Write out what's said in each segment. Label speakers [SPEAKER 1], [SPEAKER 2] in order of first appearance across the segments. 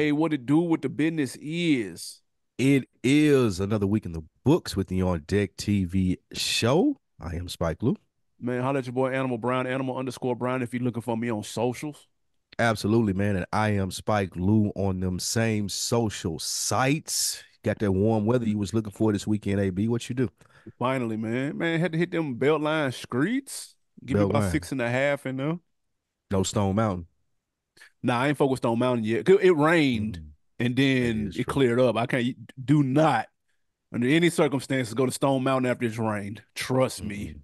[SPEAKER 1] Hey, what it do? What the business is?
[SPEAKER 2] It is another week in the books with the On Deck TV show. I am Spike Lou.
[SPEAKER 1] Man, holla at your boy Animal Brown, Animal underscore Brown if you're looking for me on socials.
[SPEAKER 2] Absolutely, man. And I am Spike Lou on them same social sites. Got that warm weather you was looking for this weekend, AB. What you do?
[SPEAKER 1] Finally, man. Man, had to hit them Beltline streets. Give me about
[SPEAKER 2] Beltline.
[SPEAKER 1] 6.5 in there.
[SPEAKER 2] No Stone Mountain.
[SPEAKER 1] Nah, I ain't focused on Mountain yet. 'Cause it rained
[SPEAKER 2] Mm,
[SPEAKER 1] and
[SPEAKER 2] that
[SPEAKER 1] then
[SPEAKER 2] is
[SPEAKER 1] it
[SPEAKER 2] true.
[SPEAKER 1] cleared up. I can't do not, under any circumstances, go to Stone Mountain after it's rained. Trust me.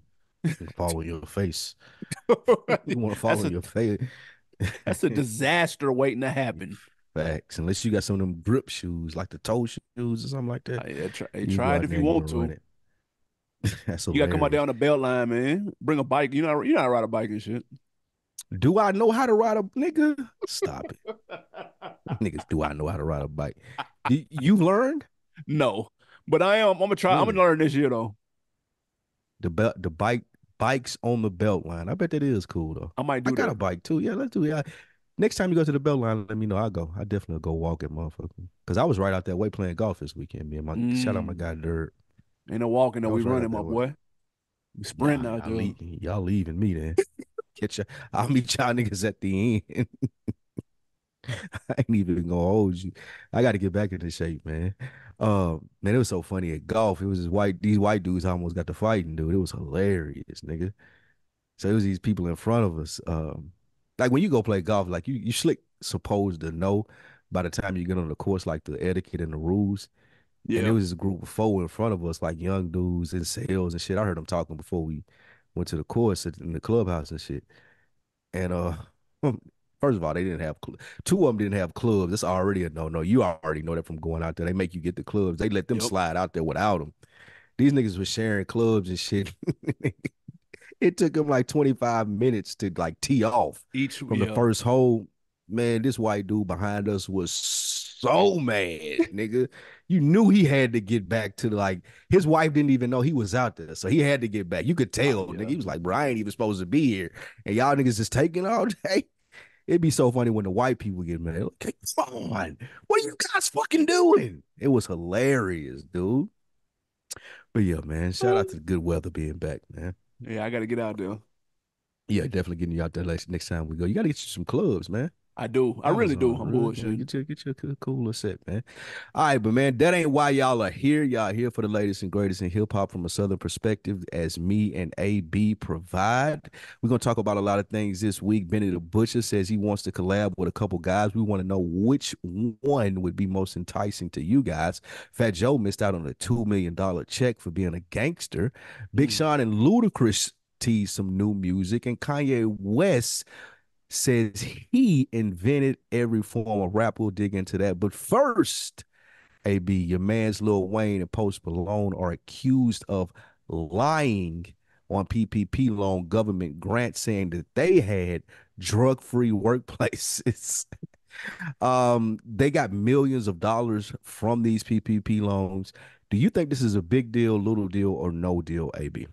[SPEAKER 2] Mm-mm. Fall in your face. You want to fall
[SPEAKER 1] That's
[SPEAKER 2] in
[SPEAKER 1] a
[SPEAKER 2] your face.
[SPEAKER 1] that's a disaster waiting to happen.
[SPEAKER 2] Facts. Unless you got some of them grip shoes, like the toe shoes or something like that, you
[SPEAKER 1] Try
[SPEAKER 2] go
[SPEAKER 1] it
[SPEAKER 2] out
[SPEAKER 1] if
[SPEAKER 2] there
[SPEAKER 1] you
[SPEAKER 2] and you
[SPEAKER 1] want
[SPEAKER 2] can run
[SPEAKER 1] to.
[SPEAKER 2] it. That's
[SPEAKER 1] You gotta come out there
[SPEAKER 2] hilarious.
[SPEAKER 1] on the Beltline, man. Bring a bike. You know how to ride a bike and shit.
[SPEAKER 2] Do I know how to ride a nigga? Stop it. Niggas, do I know how to ride a bike? You learned?
[SPEAKER 1] No, but I am. I'm gonna try. I'm gonna
[SPEAKER 2] Really?
[SPEAKER 1] learn this year though.
[SPEAKER 2] The bikes on the belt line. I bet that is cool though.
[SPEAKER 1] I might
[SPEAKER 2] I
[SPEAKER 1] do
[SPEAKER 2] got
[SPEAKER 1] that.
[SPEAKER 2] a bike too. Yeah, let's do it. Yeah. Next time you go to the belt line, let me know. I'll go. I definitely go walk it, motherfucker. Because I was right out that way playing golf this weekend. Me and my shout out my
[SPEAKER 1] Mm.
[SPEAKER 2] guy Dirt.
[SPEAKER 1] Ain't no walking though.
[SPEAKER 2] I
[SPEAKER 1] We
[SPEAKER 2] was right
[SPEAKER 1] running,
[SPEAKER 2] out
[SPEAKER 1] my
[SPEAKER 2] that way.
[SPEAKER 1] boy. We
[SPEAKER 2] Nah,
[SPEAKER 1] sprinting out there.
[SPEAKER 2] y'all leaving me then. Catch ya. I'll meet y'all niggas at the end. I ain't even gonna hold you. I got to get back into shape, man. Man, it was so funny at golf. It was these white dudes almost got to fighting, dude. It was hilarious, nigga. So it was these people in front of us. Like when you go play golf, like you slick supposed to know by the time you get on the course, like the etiquette and the rules. And there
[SPEAKER 1] Yeah.
[SPEAKER 2] was this group of four in front of us, like young dudes in sales and shit. I heard them talking before we went to the course in the clubhouse and shit. And first of all, they didn't have two of them didn't have clubs. That's already a no. You already know that from going out there. They make you get the clubs. They let them
[SPEAKER 1] Yep.
[SPEAKER 2] slide out there without them. These niggas were sharing clubs and shit. It took them like 25 minutes to like tee off
[SPEAKER 1] Each.
[SPEAKER 2] from the
[SPEAKER 1] Yeah.
[SPEAKER 2] first hole. Man, this white dude behind us was so mad, nigga. You knew he had to get back to like his wife didn't even know he was out there, so he had to get back. You could
[SPEAKER 1] Oh
[SPEAKER 2] tell, nigga.
[SPEAKER 1] yeah.
[SPEAKER 2] He was like, "Bro, I ain't even supposed to be here," and y'all niggas just taking all day. It'd be so funny when the white people get mad. Okay, come on, what are you guys fucking doing? It was hilarious, dude. But yeah, man, shout out to the good weather being back, man.
[SPEAKER 1] Yeah. I got to get out there.
[SPEAKER 2] Yeah, definitely getting you out there next time we go. You got to get you some clubs, man.
[SPEAKER 1] I do. I really do.
[SPEAKER 2] Amazon,
[SPEAKER 1] I'm
[SPEAKER 2] really,
[SPEAKER 1] bullshitting.
[SPEAKER 2] get you a cooler set, man. All right, but man, that ain't why y'all are here. Y'all here for the latest and greatest in hip hop from a Southern perspective, as me and AB provide. We're gonna talk about a lot of things this week. Benny the Butcher says he wants to collab with a couple guys. We want to know which one would be most enticing to you guys. Fat Joe missed out on a $2 million check for being a gangster. Big
[SPEAKER 1] Mm.
[SPEAKER 2] Sean and Ludacris teased some new music, and Kanye West says he invented every form of rap. We'll dig into that. But first, AB, your man's Lil Wayne and Post Malone are accused of lying on PPP loan government grants, saying that they had drug-free workplaces. They got millions of dollars from these PPP loans. Do you think this is a big deal, little deal, or no deal, AB?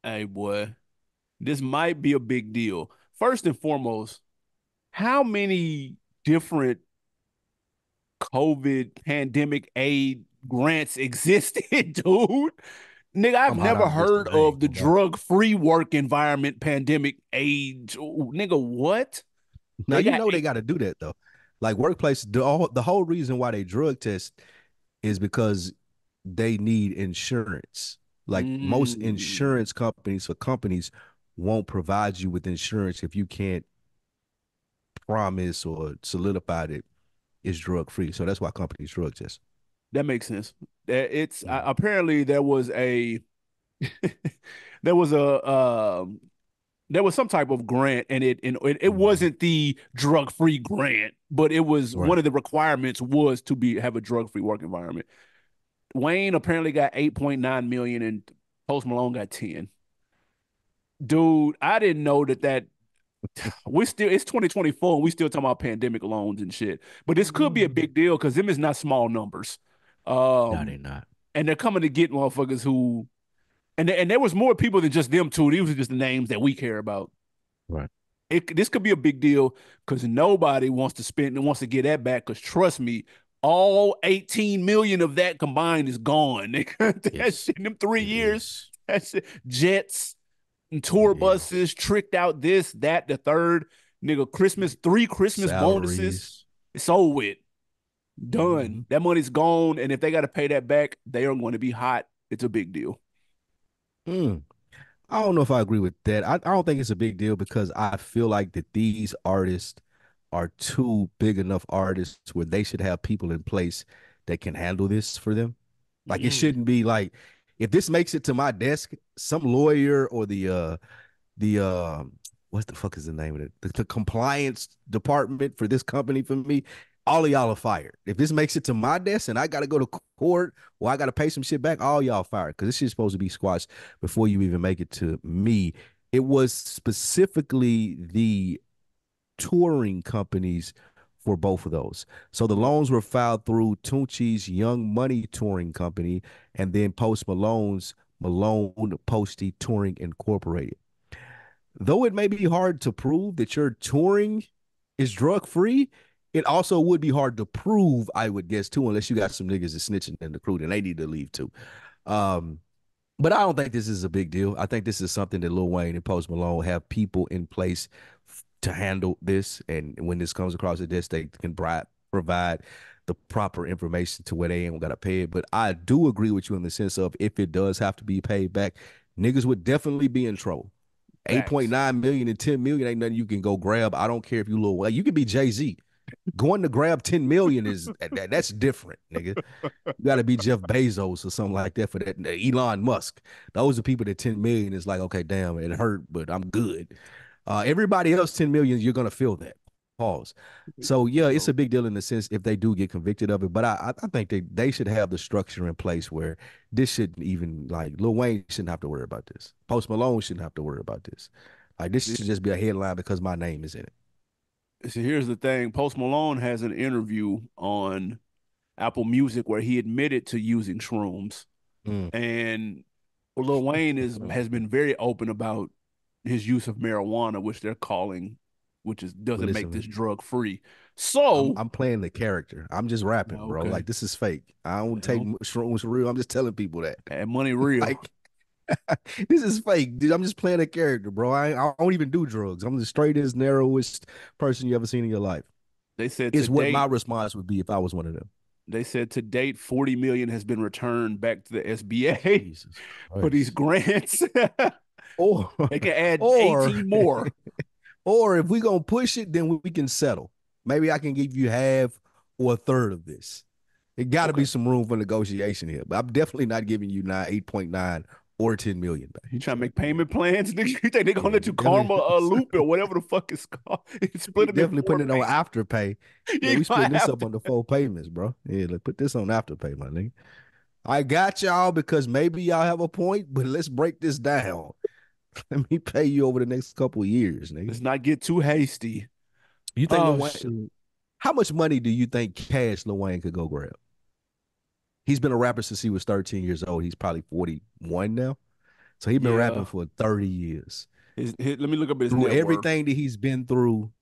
[SPEAKER 1] Hey boy, this might be a big deal. First and foremost, how many different COVID pandemic aid grants existed, dude? Nigga, I've
[SPEAKER 2] I'm hot
[SPEAKER 1] never
[SPEAKER 2] out of this
[SPEAKER 1] heard
[SPEAKER 2] one. I
[SPEAKER 1] of
[SPEAKER 2] ain't
[SPEAKER 1] the
[SPEAKER 2] gonna lie.
[SPEAKER 1] drug-free work environment pandemic aid. Nigga, what?
[SPEAKER 2] Now
[SPEAKER 1] They
[SPEAKER 2] you
[SPEAKER 1] got
[SPEAKER 2] know they
[SPEAKER 1] eight.
[SPEAKER 2] got to do that though. Like workplace, the whole reason why they drug test is because they need insurance. Like most
[SPEAKER 1] Mm,
[SPEAKER 2] insurance companies for companies won't provide you with insurance if you can't promise or solidify that it's drug free. So that's why companies drug test.
[SPEAKER 1] that makes sense. It's
[SPEAKER 2] Mm.
[SPEAKER 1] apparently there was a there was a there was some type of grant and it
[SPEAKER 2] Mhm.
[SPEAKER 1] wasn't the drug-free grant, but it was
[SPEAKER 2] Right.
[SPEAKER 1] one of the requirements was to be have a drug-free work environment. Wayne apparently got 8.9 million and Post Malone got 10. Dude, I didn't know that we still it's 2024 and we still talking about pandemic loans and shit. But this could be a big deal because them is not small numbers.
[SPEAKER 2] No, they
[SPEAKER 1] Um
[SPEAKER 2] not.
[SPEAKER 1] and they're coming to get motherfuckers and there was more people than just them two. These were just the names that we care about.
[SPEAKER 2] Right.
[SPEAKER 1] This could be a big deal because nobody wants to spend and wants to get that back. Because trust me, all 18 million of that combined is gone. That
[SPEAKER 2] Yes,
[SPEAKER 1] shit in them 3 years.
[SPEAKER 2] is.
[SPEAKER 1] That's it. Jets and tour
[SPEAKER 2] It is.
[SPEAKER 1] buses, tricked out this, that, the third. Nigga, Christmas, 3 Christmas bonuses.
[SPEAKER 2] Salaries.
[SPEAKER 1] It's over with. Done.
[SPEAKER 2] Mm-hmm.
[SPEAKER 1] That money's gone. And if they got to pay that back, they are going to be hot. It's a big deal.
[SPEAKER 2] Mm. I don't know if I agree with that. I don't think it's a big deal because I feel like that these artists are two big enough artists where they should have people in place that can handle this for them. Like it
[SPEAKER 1] Mm,
[SPEAKER 2] shouldn't be like if this makes it to my desk, some lawyer or the what the fuck is the name of it? The compliance department for this company for me, all of y'all are fired. If this makes it to my desk and I gotta go to court or I gotta pay some shit back, all y'all fired because this shit's supposed to be squashed before you even make it to me. It was specifically the touring companies for both of those. So the loans were filed through Tunechi's Young Money Touring Company and then Post Malone's Malone Posty Touring Incorporated. Though it may be hard to prove that your touring is drug free, it also would be hard to prove, I would guess, too, unless you got some niggas that's snitching in the crew and they need to leave too. Um, but I don't think this is a big deal. I think this is something that Lil Wayne and Post Malone have people in place to handle this. And when this comes across the desk, they can provide the proper information to where they ain't got to pay it. But I do agree with you in the sense of if it does have to be paid back, niggas would definitely be in trouble.
[SPEAKER 1] facts.
[SPEAKER 2] 8.9 million and 10 million ain't nothing you can go grab. I don't care if you little, you could be Jay-Z. Going to grab 10 million is that's different, nigga. You got to be Jeff Bezos or something like that for that. Elon Musk. Those are people that 10 million is like, okay, damn, it hurt, but I'm good. Everybody else 10 million, you're gonna feel that. Pause. So yeah, it's
[SPEAKER 1] So
[SPEAKER 2] a big deal in the sense if they do get convicted of it. But I think they should have the structure in place where this shouldn't even like Lil Wayne shouldn't have to worry about this. Post Malone shouldn't have to worry about this. Like this should just be a headline because my name is in it.
[SPEAKER 1] so here's the thing. Post Malone has an interview on Apple Music where he admitted to using shrooms.
[SPEAKER 2] Mm.
[SPEAKER 1] And Lil Wayne has been very open about his use of marijuana, which they're calling, which is
[SPEAKER 2] But
[SPEAKER 1] doesn't make
[SPEAKER 2] listen,
[SPEAKER 1] this
[SPEAKER 2] man,
[SPEAKER 1] drug free.
[SPEAKER 2] I'm
[SPEAKER 1] So,
[SPEAKER 2] I'm playing the character. I'm just rapping, bro.
[SPEAKER 1] okay,
[SPEAKER 2] Like this is fake. I don't take
[SPEAKER 1] well,
[SPEAKER 2] shrooms for real. I'm just telling people that.
[SPEAKER 1] and money real.
[SPEAKER 2] Like this is fake, dude. I'm just playing a character, bro. I don't even do drugs. I'm the straightest, narrowest person you ever seen in your life.
[SPEAKER 1] They said to
[SPEAKER 2] Is what my
[SPEAKER 1] date,
[SPEAKER 2] response would be if I was one of them.
[SPEAKER 1] 40 million has been returned back to the SBA
[SPEAKER 2] Jesus
[SPEAKER 1] for these
[SPEAKER 2] Christ.
[SPEAKER 1] grants.
[SPEAKER 2] Or
[SPEAKER 1] They can add
[SPEAKER 2] or
[SPEAKER 1] 18 more.
[SPEAKER 2] or if we gonna push it, then we can settle. Maybe I can give you half or a third of this. It got to be
[SPEAKER 1] Okay.
[SPEAKER 2] some room for negotiation here, but I'm definitely not giving you 8.9 or 10 million back.
[SPEAKER 1] You trying to
[SPEAKER 2] So
[SPEAKER 1] make payment plans? Nigga, you think they gonna
[SPEAKER 2] yeah,
[SPEAKER 1] let you karma a loop or whatever the fuck it's called?
[SPEAKER 2] we
[SPEAKER 1] Split them in
[SPEAKER 2] definitely
[SPEAKER 1] four
[SPEAKER 2] putting it on
[SPEAKER 1] payments.
[SPEAKER 2] afterpay. Yeah,
[SPEAKER 1] You
[SPEAKER 2] we
[SPEAKER 1] gonna
[SPEAKER 2] splitting this
[SPEAKER 1] have
[SPEAKER 2] up
[SPEAKER 1] to.
[SPEAKER 2] under 4 payments, bro. Yeah, let's put this on afterpay, my nigga. I got y'all because maybe y'all have a point, but let's break this down. Let me pay you over the next couple of years, nigga.
[SPEAKER 1] Let's not get too hasty.
[SPEAKER 2] You think Lil
[SPEAKER 1] Oh
[SPEAKER 2] Wayne?
[SPEAKER 1] shit.
[SPEAKER 2] How much money do you think cash Lil Wayne could go grab? He's been a rapper since he was 13 years old. He's probably 41 now. So he's been rapping
[SPEAKER 1] Yeah.
[SPEAKER 2] for 30 years.
[SPEAKER 1] Let me look up his
[SPEAKER 2] Through
[SPEAKER 1] net worth.
[SPEAKER 2] everything that he's been through,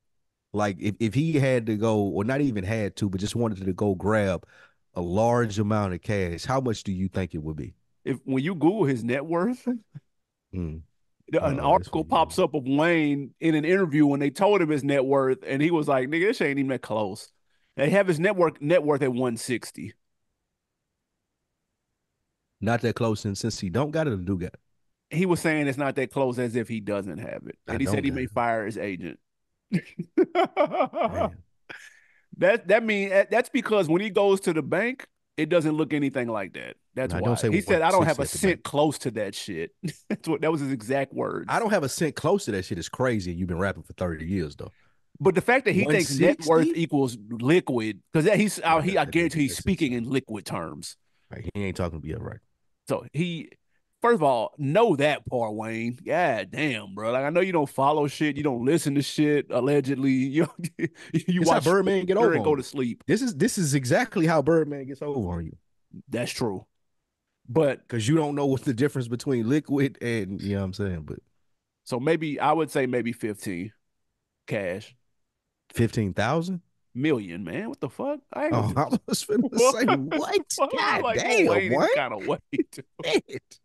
[SPEAKER 2] like if he had to go, or not even had to, but just wanted to go grab a large amount of cash, how much do you think it would be?
[SPEAKER 1] If when you Google his net worth,
[SPEAKER 2] Mm.
[SPEAKER 1] an
[SPEAKER 2] Oh, that's
[SPEAKER 1] article
[SPEAKER 2] what you
[SPEAKER 1] pops up of Wayne in an interview when they told him his net worth, and he was like, "Nigga, this ain't even that close." They have his net worth at 160.
[SPEAKER 2] not that close. And since he don't got it or do got it,
[SPEAKER 1] He was saying it's not that close as if he doesn't have it,
[SPEAKER 2] I
[SPEAKER 1] and he
[SPEAKER 2] don't
[SPEAKER 1] said he
[SPEAKER 2] got
[SPEAKER 1] may
[SPEAKER 2] it.
[SPEAKER 1] fire his agent.
[SPEAKER 2] Man,
[SPEAKER 1] That's because when he goes to the bank, it doesn't look anything like that. That's
[SPEAKER 2] I don't
[SPEAKER 1] why
[SPEAKER 2] say
[SPEAKER 1] he said, "I don't have
[SPEAKER 2] 160
[SPEAKER 1] a
[SPEAKER 2] at the bank.
[SPEAKER 1] cent close to that shit." That was his exact
[SPEAKER 2] I
[SPEAKER 1] words.
[SPEAKER 2] don't have a cent close to that shit is crazy. And you've been rapping for 30 years though.
[SPEAKER 1] But the fact that he thinks net worth
[SPEAKER 2] 160?
[SPEAKER 1] equals liquid, because that he's out, I guarantee he's
[SPEAKER 2] That's
[SPEAKER 1] speaking
[SPEAKER 2] insane.
[SPEAKER 1] in liquid terms.
[SPEAKER 2] Right, he ain't talking to be right.
[SPEAKER 1] So first of all, know that part, Wayne. God damn, bro. Like I know you don't follow shit, you don't listen to shit. Allegedly, you
[SPEAKER 2] This how
[SPEAKER 1] watch
[SPEAKER 2] Birdman get
[SPEAKER 1] Twitter
[SPEAKER 2] over
[SPEAKER 1] and go
[SPEAKER 2] on
[SPEAKER 1] to
[SPEAKER 2] you.
[SPEAKER 1] sleep.
[SPEAKER 2] This is exactly how Birdman gets over on you.
[SPEAKER 1] That's true. But
[SPEAKER 2] Because you don't know what's the difference between liquid and you know what I'm saying. But
[SPEAKER 1] so maybe I would say maybe 15. cash.
[SPEAKER 2] 15,000?
[SPEAKER 1] Million, man. What the fuck? I ain't gonna
[SPEAKER 2] Oh,
[SPEAKER 1] do
[SPEAKER 2] I was finna
[SPEAKER 1] what
[SPEAKER 2] say,
[SPEAKER 1] the
[SPEAKER 2] what?
[SPEAKER 1] fuck?
[SPEAKER 2] God
[SPEAKER 1] Like Lil
[SPEAKER 2] damn,
[SPEAKER 1] Wayne any
[SPEAKER 2] what?
[SPEAKER 1] kind of way.
[SPEAKER 2] Shit.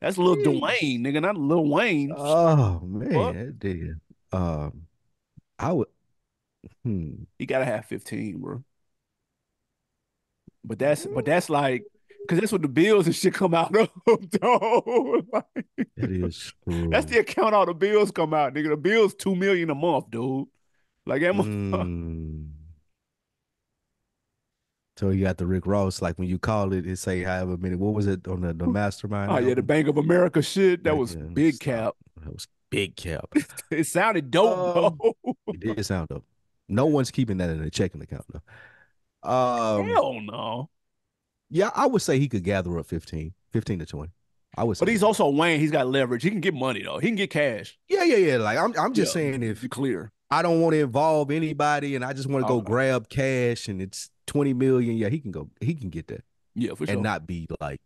[SPEAKER 1] That's Lil
[SPEAKER 2] Jeez.
[SPEAKER 1] Dwayne, nigga, not Lil Wayne.
[SPEAKER 2] Oh
[SPEAKER 1] Fuck.
[SPEAKER 2] man, that did. I would. Hmm.
[SPEAKER 1] He gotta have 15, bro. But that's like because that's what the bills and shit come out of, dog. Like,
[SPEAKER 2] That is
[SPEAKER 1] that's
[SPEAKER 2] true.
[SPEAKER 1] the account all the bills come out, nigga. The bills 2 million a month, dude. Like
[SPEAKER 2] Mm. So you got the Rick Ross, like when you call it, it say however many. What was it on the Mastermind
[SPEAKER 1] oh yeah, the
[SPEAKER 2] album?
[SPEAKER 1] Bank of America shit. That
[SPEAKER 2] Like,
[SPEAKER 1] was big
[SPEAKER 2] stop.
[SPEAKER 1] cap.
[SPEAKER 2] That was big cap.
[SPEAKER 1] It sounded dope though.
[SPEAKER 2] It did sound up. No one's keeping that in a checking account though.
[SPEAKER 1] Hell no.
[SPEAKER 2] Yeah, I would say he could gather up 15 to 20. I would
[SPEAKER 1] But
[SPEAKER 2] say
[SPEAKER 1] he's
[SPEAKER 2] that.
[SPEAKER 1] also Wayne. He's got leverage. He can get money though. He can get cash.
[SPEAKER 2] Yeah, yeah, yeah. Like I'm just
[SPEAKER 1] Yeah,
[SPEAKER 2] saying
[SPEAKER 1] to be
[SPEAKER 2] if
[SPEAKER 1] clear.
[SPEAKER 2] I don't want to involve anybody and I just want to go
[SPEAKER 1] Okay.
[SPEAKER 2] grab cash and it's 20 million, yeah, he can get that
[SPEAKER 1] Yeah, for
[SPEAKER 2] and
[SPEAKER 1] sure.
[SPEAKER 2] not be like,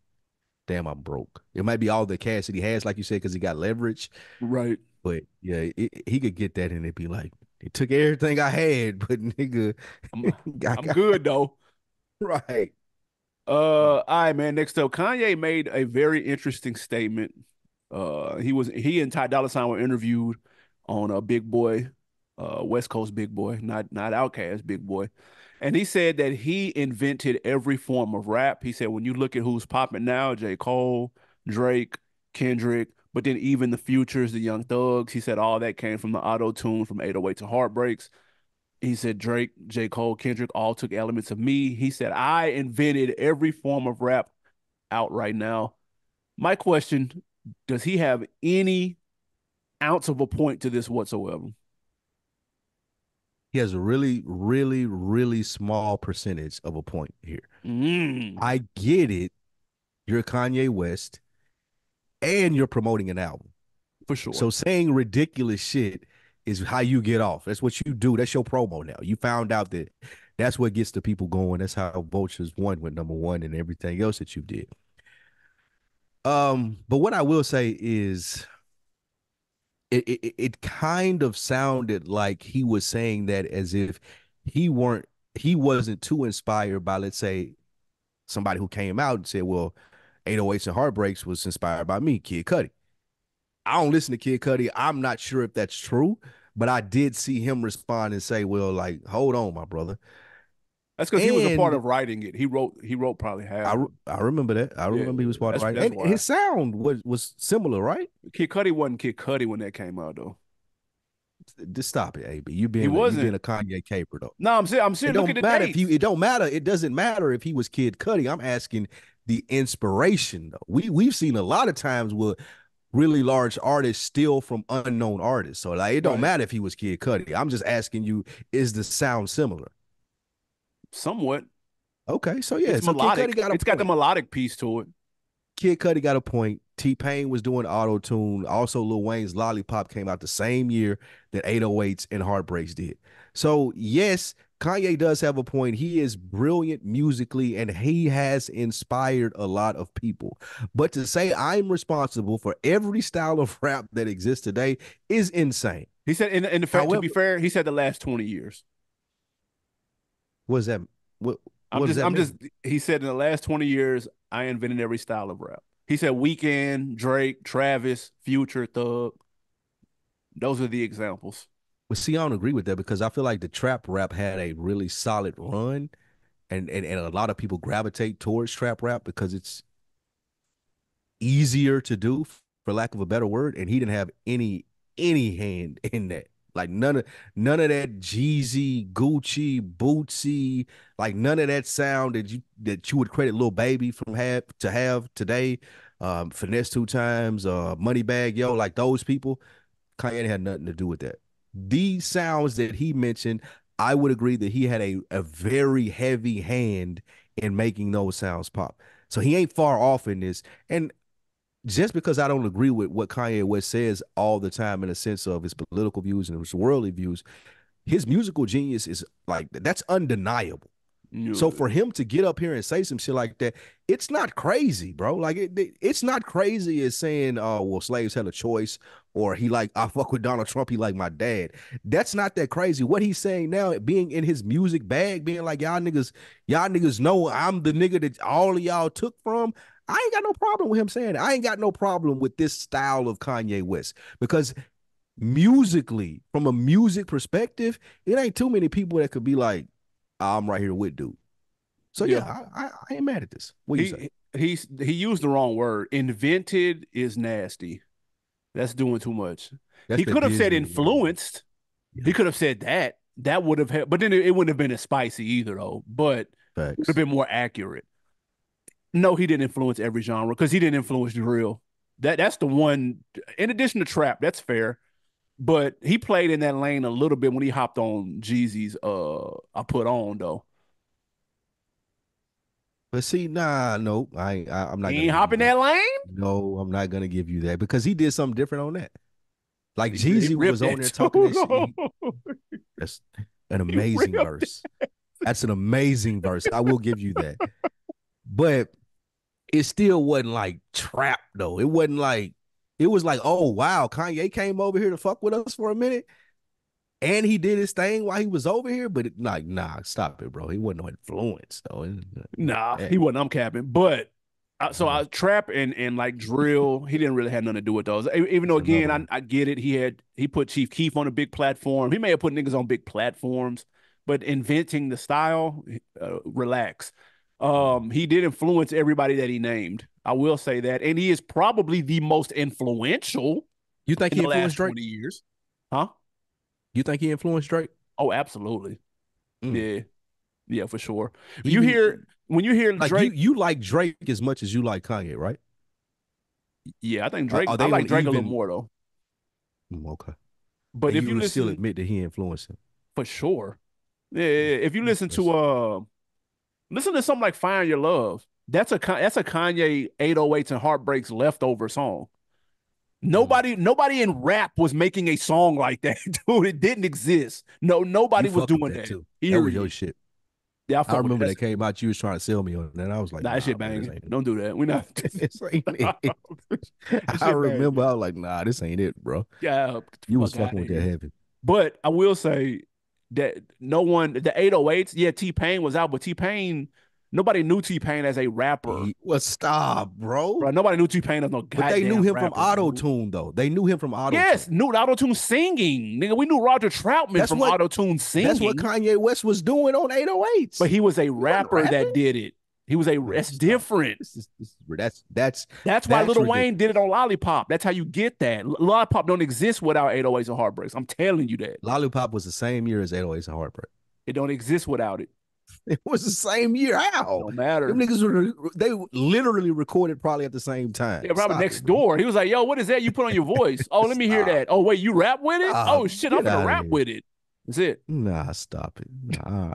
[SPEAKER 2] damn, I'm broke. It might be all the cash that he has, like you said, because he got leverage.
[SPEAKER 1] Right.
[SPEAKER 2] But yeah, he could get that and it'd be like, he took everything I had, but nigga,
[SPEAKER 1] I'm
[SPEAKER 2] I
[SPEAKER 1] I'm
[SPEAKER 2] got
[SPEAKER 1] good though.
[SPEAKER 2] right.
[SPEAKER 1] All right, man. Next up, Kanye made a very interesting statement. He and Ty Dolla Sign were interviewed on a Big Boy, West Coast Big Boy, not Outkast Big Boy, and he said that he invented every form of rap. He said when you look at who's popping now, J. Cole, Drake, Kendrick, but then even the Futures, the Young Thugs, he said all that came from the auto tune from 808 to Heartbreaks. He said Drake, J. Cole, Kendrick all took elements of me. He said I invented every form of rap out right now. My question, does he have any ounce of a point to this whatsoever?
[SPEAKER 2] He has a really, really, really small percentage of a point here.
[SPEAKER 1] Mm,
[SPEAKER 2] I get it. You're Kanye West and you're promoting an album.
[SPEAKER 1] for sure.
[SPEAKER 2] So saying ridiculous shit is how you get off. That's what you do. That's your promo now. You found out that that's what gets the people going. That's how Vultures won with number one and everything else that you did. But what I will say is it kind of sounded like he was saying that as if he wasn't too inspired by, let's say, somebody who came out and said, well, 808s and Heartbreaks was inspired by me, Kid Cudi. I don't listen to Kid Cudi. I'm not sure if that's true, but I did see him respond and say, well, like, hold on, my brother.
[SPEAKER 1] That's because he was a part
[SPEAKER 2] And
[SPEAKER 1] of writing it. He wrote probably half of it.
[SPEAKER 2] I remember that. I
[SPEAKER 1] Yeah,
[SPEAKER 2] remember he was part of
[SPEAKER 1] that's
[SPEAKER 2] right.
[SPEAKER 1] that's
[SPEAKER 2] And
[SPEAKER 1] why.
[SPEAKER 2] his sound was similar, right?
[SPEAKER 1] Kid Cudi wasn't Kid Cudi when that came out though.
[SPEAKER 2] Just stop it, AB.
[SPEAKER 1] He
[SPEAKER 2] You being
[SPEAKER 1] wasn't.
[SPEAKER 2] a Kanye caper though.
[SPEAKER 1] No, I'm saying look at the dates.
[SPEAKER 2] It don't matter. It doesn't matter if he was Kid Cudi. I'm asking the inspiration though. We've seen a lot of times where really large artists steal from unknown artists. So like it don't
[SPEAKER 1] Right.
[SPEAKER 2] matter if he was Kid Cudi. I'm just asking you, is the sound similar?
[SPEAKER 1] Somewhat.
[SPEAKER 2] Okay, so yeah,
[SPEAKER 1] It's
[SPEAKER 2] so Kid Cudi
[SPEAKER 1] melodic.
[SPEAKER 2] got a
[SPEAKER 1] It's got the
[SPEAKER 2] point.
[SPEAKER 1] melodic piece to it.
[SPEAKER 2] Kid Cudi got a point. T Pain was doing auto tune. Also, Lil Wayne's Lollipop came out the same year that 808s and Heartbreaks did. So yes, Kanye does have a point. He is brilliant musically and he has inspired a lot of people. But to say I'm responsible for every style of rap that exists today is insane.
[SPEAKER 1] He said, in the fact, to
[SPEAKER 2] However,
[SPEAKER 1] be fair, he said the last 20 years.
[SPEAKER 2] what does that what
[SPEAKER 1] I'm
[SPEAKER 2] what does
[SPEAKER 1] just,
[SPEAKER 2] that
[SPEAKER 1] I'm just,
[SPEAKER 2] mean?
[SPEAKER 1] he said in the last 20 years, I invented every style of rap. He said Weekend, Drake, Travis, Future, Thug. Those are the examples.
[SPEAKER 2] Well, see, I don't agree with that because I feel like the trap rap had a really solid run and a lot of people gravitate towards trap rap because it's easier to do, for lack of a better word, and he didn't have any hand in that. Like none of that Jeezy, Gucci, Bootsy, like none of that sound that you would credit Lil Baby from have today. Finesse two times, Money Bag Yo, like those people, Kanye had nothing to do with that. These sounds that he mentioned, I would agree that he had a very heavy hand in making those sounds pop. So he ain't far off in this. And just because I don't agree with what Kanye West says all the time in a sense of his political views and his worldly views, his musical genius is like that's undeniable. So
[SPEAKER 1] You-
[SPEAKER 2] for him to get up here and say some shit like that, it's not crazy, bro. Like it's not crazy as saying, "Oh, well, slaves had a choice," or he like, "I fuck with Donald Trump. He like my dad." That's not that crazy. What he's saying now, being in his music bag, being like, y'all niggas know I'm the nigga that all of y'all took from." I ain't got no problem with him saying it. I ain't got no problem with this style of Kanye West because musically, from a music perspective, it ain't too many people that could be like, I'm right here with dude. So
[SPEAKER 1] Yeah.
[SPEAKER 2] yeah, I ain't mad at this. What you say?
[SPEAKER 1] He used the wrong word. Invented is nasty. That's doing too much.
[SPEAKER 2] That's
[SPEAKER 1] He
[SPEAKER 2] the
[SPEAKER 1] could have said
[SPEAKER 2] Disney word.
[SPEAKER 1] influenced.
[SPEAKER 2] Yeah,
[SPEAKER 1] He could have said that. That would have had, but then it wouldn't have been as spicy either, though. But would have
[SPEAKER 2] facts.
[SPEAKER 1] been more accurate. No, he didn't influence every genre because he didn't influence drill. That's the one. In addition to trap, that's fair. But he played in that lane a little bit when he hopped on Jeezy's I Put On though.
[SPEAKER 2] But see, nah, no, I'm not
[SPEAKER 1] He
[SPEAKER 2] gonna
[SPEAKER 1] ain't
[SPEAKER 2] give you
[SPEAKER 1] hopping
[SPEAKER 2] that.
[SPEAKER 1] that lane.
[SPEAKER 2] No, I'm not gonna give you that because he did something different on that. Like
[SPEAKER 1] He
[SPEAKER 2] Jeezy
[SPEAKER 1] ripped
[SPEAKER 2] was on
[SPEAKER 1] that
[SPEAKER 2] there
[SPEAKER 1] too.
[SPEAKER 2] talking that shit.
[SPEAKER 1] Though.
[SPEAKER 2] That's an
[SPEAKER 1] He
[SPEAKER 2] amazing
[SPEAKER 1] ripped it.
[SPEAKER 2] verse. That's an amazing verse. I will give you that. But it still wasn't like trap though. It wasn't like it was like, oh wow, Kanye came over here to fuck with us for a minute. And he did his thing while he was over here, but like, nah, stop it, bro. He wasn't no influence though.
[SPEAKER 1] Nah,
[SPEAKER 2] Yeah,
[SPEAKER 1] he wasn't. I'm capping. But so
[SPEAKER 2] nah,
[SPEAKER 1] I trap and like drill. He didn't really have nothing to do with those. Even though
[SPEAKER 2] that's
[SPEAKER 1] again,
[SPEAKER 2] another
[SPEAKER 1] I,
[SPEAKER 2] one.
[SPEAKER 1] I get it. He put Chief Keef on a big platform. He may have put niggas on big platforms, but inventing the style, relax.
[SPEAKER 2] Mhm.
[SPEAKER 1] He did influence everybody that he named. I will say that, and he is probably the most influential
[SPEAKER 2] You think
[SPEAKER 1] in
[SPEAKER 2] he
[SPEAKER 1] the
[SPEAKER 2] influenced
[SPEAKER 1] last
[SPEAKER 2] Drake?
[SPEAKER 1] 20 years. Huh?
[SPEAKER 2] You think he influenced Drake?
[SPEAKER 1] Oh, absolutely.
[SPEAKER 2] Mm.
[SPEAKER 1] Yeah, yeah, for sure. You hear
[SPEAKER 2] Even
[SPEAKER 1] when you hear
[SPEAKER 2] like you,
[SPEAKER 1] Drake.
[SPEAKER 2] you like Drake as much as you like Kanye, right?
[SPEAKER 1] Yeah, I think Drake.
[SPEAKER 2] Are
[SPEAKER 1] I
[SPEAKER 2] they
[SPEAKER 1] like
[SPEAKER 2] on
[SPEAKER 1] Drake a little
[SPEAKER 2] even?
[SPEAKER 1] more though.
[SPEAKER 2] Okay,
[SPEAKER 1] But
[SPEAKER 2] and
[SPEAKER 1] if
[SPEAKER 2] you
[SPEAKER 1] you
[SPEAKER 2] would still
[SPEAKER 1] listen,
[SPEAKER 2] admit that he influenced him.
[SPEAKER 1] for sure, yeah. If you listen
[SPEAKER 2] That's
[SPEAKER 1] to listen to something like "Find Your Love," that's a Kanye 808s and Heartbreaks leftover song.
[SPEAKER 2] mm.
[SPEAKER 1] Nobody in rap was making a song like that, dude. It didn't exist. No,
[SPEAKER 2] You
[SPEAKER 1] nobody was
[SPEAKER 2] fucked with
[SPEAKER 1] doing
[SPEAKER 2] that
[SPEAKER 1] that.
[SPEAKER 2] too. That was your
[SPEAKER 1] Period.
[SPEAKER 2] shit.
[SPEAKER 1] Yeah, I
[SPEAKER 2] I
[SPEAKER 1] fuck with it.
[SPEAKER 2] remember
[SPEAKER 1] That's
[SPEAKER 2] that came out. You was trying to sell me on that. I was like,
[SPEAKER 1] Nah, that
[SPEAKER 2] nah,
[SPEAKER 1] shit
[SPEAKER 2] bro, this
[SPEAKER 1] banging.
[SPEAKER 2] ain't it.
[SPEAKER 1] Don't do that. We not.
[SPEAKER 2] This ain't
[SPEAKER 1] Nah,
[SPEAKER 2] it.
[SPEAKER 1] that
[SPEAKER 2] I
[SPEAKER 1] shit
[SPEAKER 2] remember.
[SPEAKER 1] banging.
[SPEAKER 2] I was like, nah, this ain't it, bro.
[SPEAKER 1] Yeah, get the
[SPEAKER 2] You was
[SPEAKER 1] fuck out
[SPEAKER 2] fucking
[SPEAKER 1] of
[SPEAKER 2] with that
[SPEAKER 1] here.
[SPEAKER 2] heavy.
[SPEAKER 1] But I will say that no one, the 808s, yeah, T Pain was out, but T Pain, nobody knew T Pain as a rapper,
[SPEAKER 2] Well, stop, bro.
[SPEAKER 1] bro. Nobody knew T Pain as no
[SPEAKER 2] But they knew
[SPEAKER 1] goddamn
[SPEAKER 2] him from
[SPEAKER 1] rapper,
[SPEAKER 2] Auto
[SPEAKER 1] dude.
[SPEAKER 2] Tune, though. They knew him from Auto Tune.
[SPEAKER 1] Yes, knew Auto Tune singing, nigga. We knew Roger Troutman
[SPEAKER 2] That's
[SPEAKER 1] from
[SPEAKER 2] what
[SPEAKER 1] Auto Tune
[SPEAKER 2] that's what
[SPEAKER 1] singing,
[SPEAKER 2] Kanye West was doing on
[SPEAKER 1] but
[SPEAKER 2] 808s.
[SPEAKER 1] he was a
[SPEAKER 2] He wasn't
[SPEAKER 1] rapper
[SPEAKER 2] rapping.
[SPEAKER 1] that did it. He was a,
[SPEAKER 2] No,
[SPEAKER 1] that's
[SPEAKER 2] stop.
[SPEAKER 1] different. That's why
[SPEAKER 2] That's
[SPEAKER 1] Lil Wayne did it
[SPEAKER 2] ridiculous.
[SPEAKER 1] on Lollipop. That's how you get that. Lollipop don't exist without 808s and Heartbreaks. I'm telling you that.
[SPEAKER 2] Lollipop was the same year as 808s and Heartbreak.
[SPEAKER 1] It don't exist without it.
[SPEAKER 2] It was the same year. How?
[SPEAKER 1] Don't
[SPEAKER 2] Them
[SPEAKER 1] matter.
[SPEAKER 2] niggas were they literally recorded probably at the same time.
[SPEAKER 1] Yeah, probably
[SPEAKER 2] Stop
[SPEAKER 1] next
[SPEAKER 2] it, bro.
[SPEAKER 1] door. He was like, "Yo, what is that you put on your voice? Oh, let me hear
[SPEAKER 2] Stop.
[SPEAKER 1] that. Oh, wait, you rap with it?
[SPEAKER 2] Stop.
[SPEAKER 1] Oh shit, I'm
[SPEAKER 2] Get
[SPEAKER 1] gonna
[SPEAKER 2] out of
[SPEAKER 1] rap
[SPEAKER 2] here.
[SPEAKER 1] with it. That's it.
[SPEAKER 2] Nah, stop it. Nah,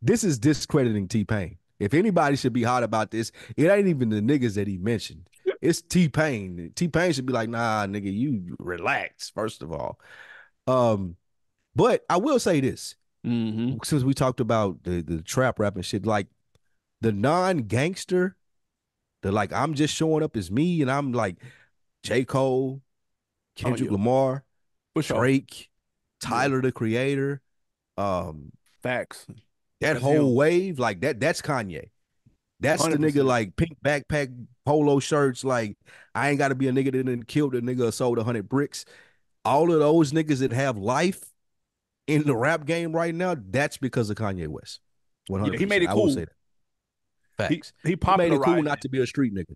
[SPEAKER 2] this is discrediting T Pain. If anybody should be hot about this, it ain't even the niggas that he mentioned. It's T Pain. T Pain should be like, nah, nigga, you relax. First of all, um, but I will say this:
[SPEAKER 1] Mm-hmm.
[SPEAKER 2] since we talked about the trap rap and shit, like the non gangster, the like I'm just showing up as me, and I'm like J Cole,
[SPEAKER 1] Oh
[SPEAKER 2] Kendrick
[SPEAKER 1] yeah,
[SPEAKER 2] Lamar,
[SPEAKER 1] for sure.
[SPEAKER 2] Drake,
[SPEAKER 1] Yeah,
[SPEAKER 2] Tyler the Creator, um,
[SPEAKER 1] facts.
[SPEAKER 2] that
[SPEAKER 1] That's him.
[SPEAKER 2] whole wave, like that's Kanye. That's the nigga
[SPEAKER 1] 100%.
[SPEAKER 2] like pink backpack polo shirts. Like I ain't got to be a nigga that didn't kill the nigga or sold 100 bricks. All of those niggas that have life in the rap game right now, that's because of Kanye West. One
[SPEAKER 1] Yeah,
[SPEAKER 2] hundred
[SPEAKER 1] he made
[SPEAKER 2] percent.
[SPEAKER 1] it
[SPEAKER 2] I will say
[SPEAKER 1] cool.
[SPEAKER 2] that.
[SPEAKER 1] He
[SPEAKER 2] Facts.
[SPEAKER 1] he
[SPEAKER 2] He made it cool
[SPEAKER 1] popularized
[SPEAKER 2] not
[SPEAKER 1] it.
[SPEAKER 2] to be a street nigga.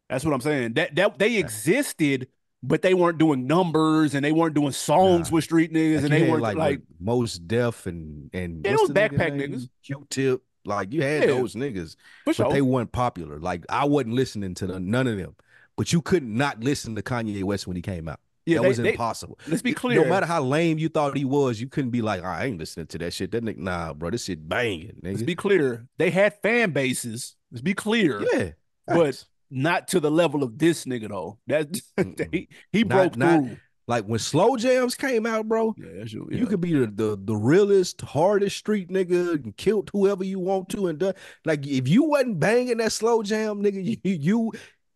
[SPEAKER 1] That's what I'm saying. That they existed, but they weren't doing numbers and they weren't doing songs
[SPEAKER 2] Nah,
[SPEAKER 1] with street niggas
[SPEAKER 2] like
[SPEAKER 1] and
[SPEAKER 2] you
[SPEAKER 1] they
[SPEAKER 2] had
[SPEAKER 1] weren't
[SPEAKER 2] like what
[SPEAKER 1] like
[SPEAKER 2] Most Def and
[SPEAKER 1] yeah, it
[SPEAKER 2] what's
[SPEAKER 1] was
[SPEAKER 2] the nigga
[SPEAKER 1] backpack niggas.
[SPEAKER 2] name? Q-Tip. Like you had
[SPEAKER 1] Yeah,
[SPEAKER 2] those niggas,
[SPEAKER 1] for
[SPEAKER 2] but they
[SPEAKER 1] sure.
[SPEAKER 2] weren't popular. Like I wasn't listening to none of them. But you could not listen to Kanye West when he came out.
[SPEAKER 1] Yeah,
[SPEAKER 2] That was
[SPEAKER 1] they
[SPEAKER 2] impossible.
[SPEAKER 1] let's be
[SPEAKER 2] No
[SPEAKER 1] clear.
[SPEAKER 2] matter how lame you thought he was, you couldn't be like, "Oh, I ain't listening to that shit. That nigga, nah, bro, this shit banging,
[SPEAKER 1] Let's
[SPEAKER 2] nigga.
[SPEAKER 1] be clear. They had fan bases. Let's be clear,
[SPEAKER 2] Yeah,
[SPEAKER 1] but
[SPEAKER 2] thanks.
[SPEAKER 1] not to the level of this nigga though. That
[SPEAKER 2] Mm-mm.
[SPEAKER 1] he
[SPEAKER 2] Not
[SPEAKER 1] broke
[SPEAKER 2] not
[SPEAKER 1] through.
[SPEAKER 2] Like when slow jams came out, bro,
[SPEAKER 1] Yeah, that's true.
[SPEAKER 2] you
[SPEAKER 1] Yeah.
[SPEAKER 2] could be the realest, hardest street nigga and killed whoever you want to and done. Like if you wasn't banging that slow jam, nigga,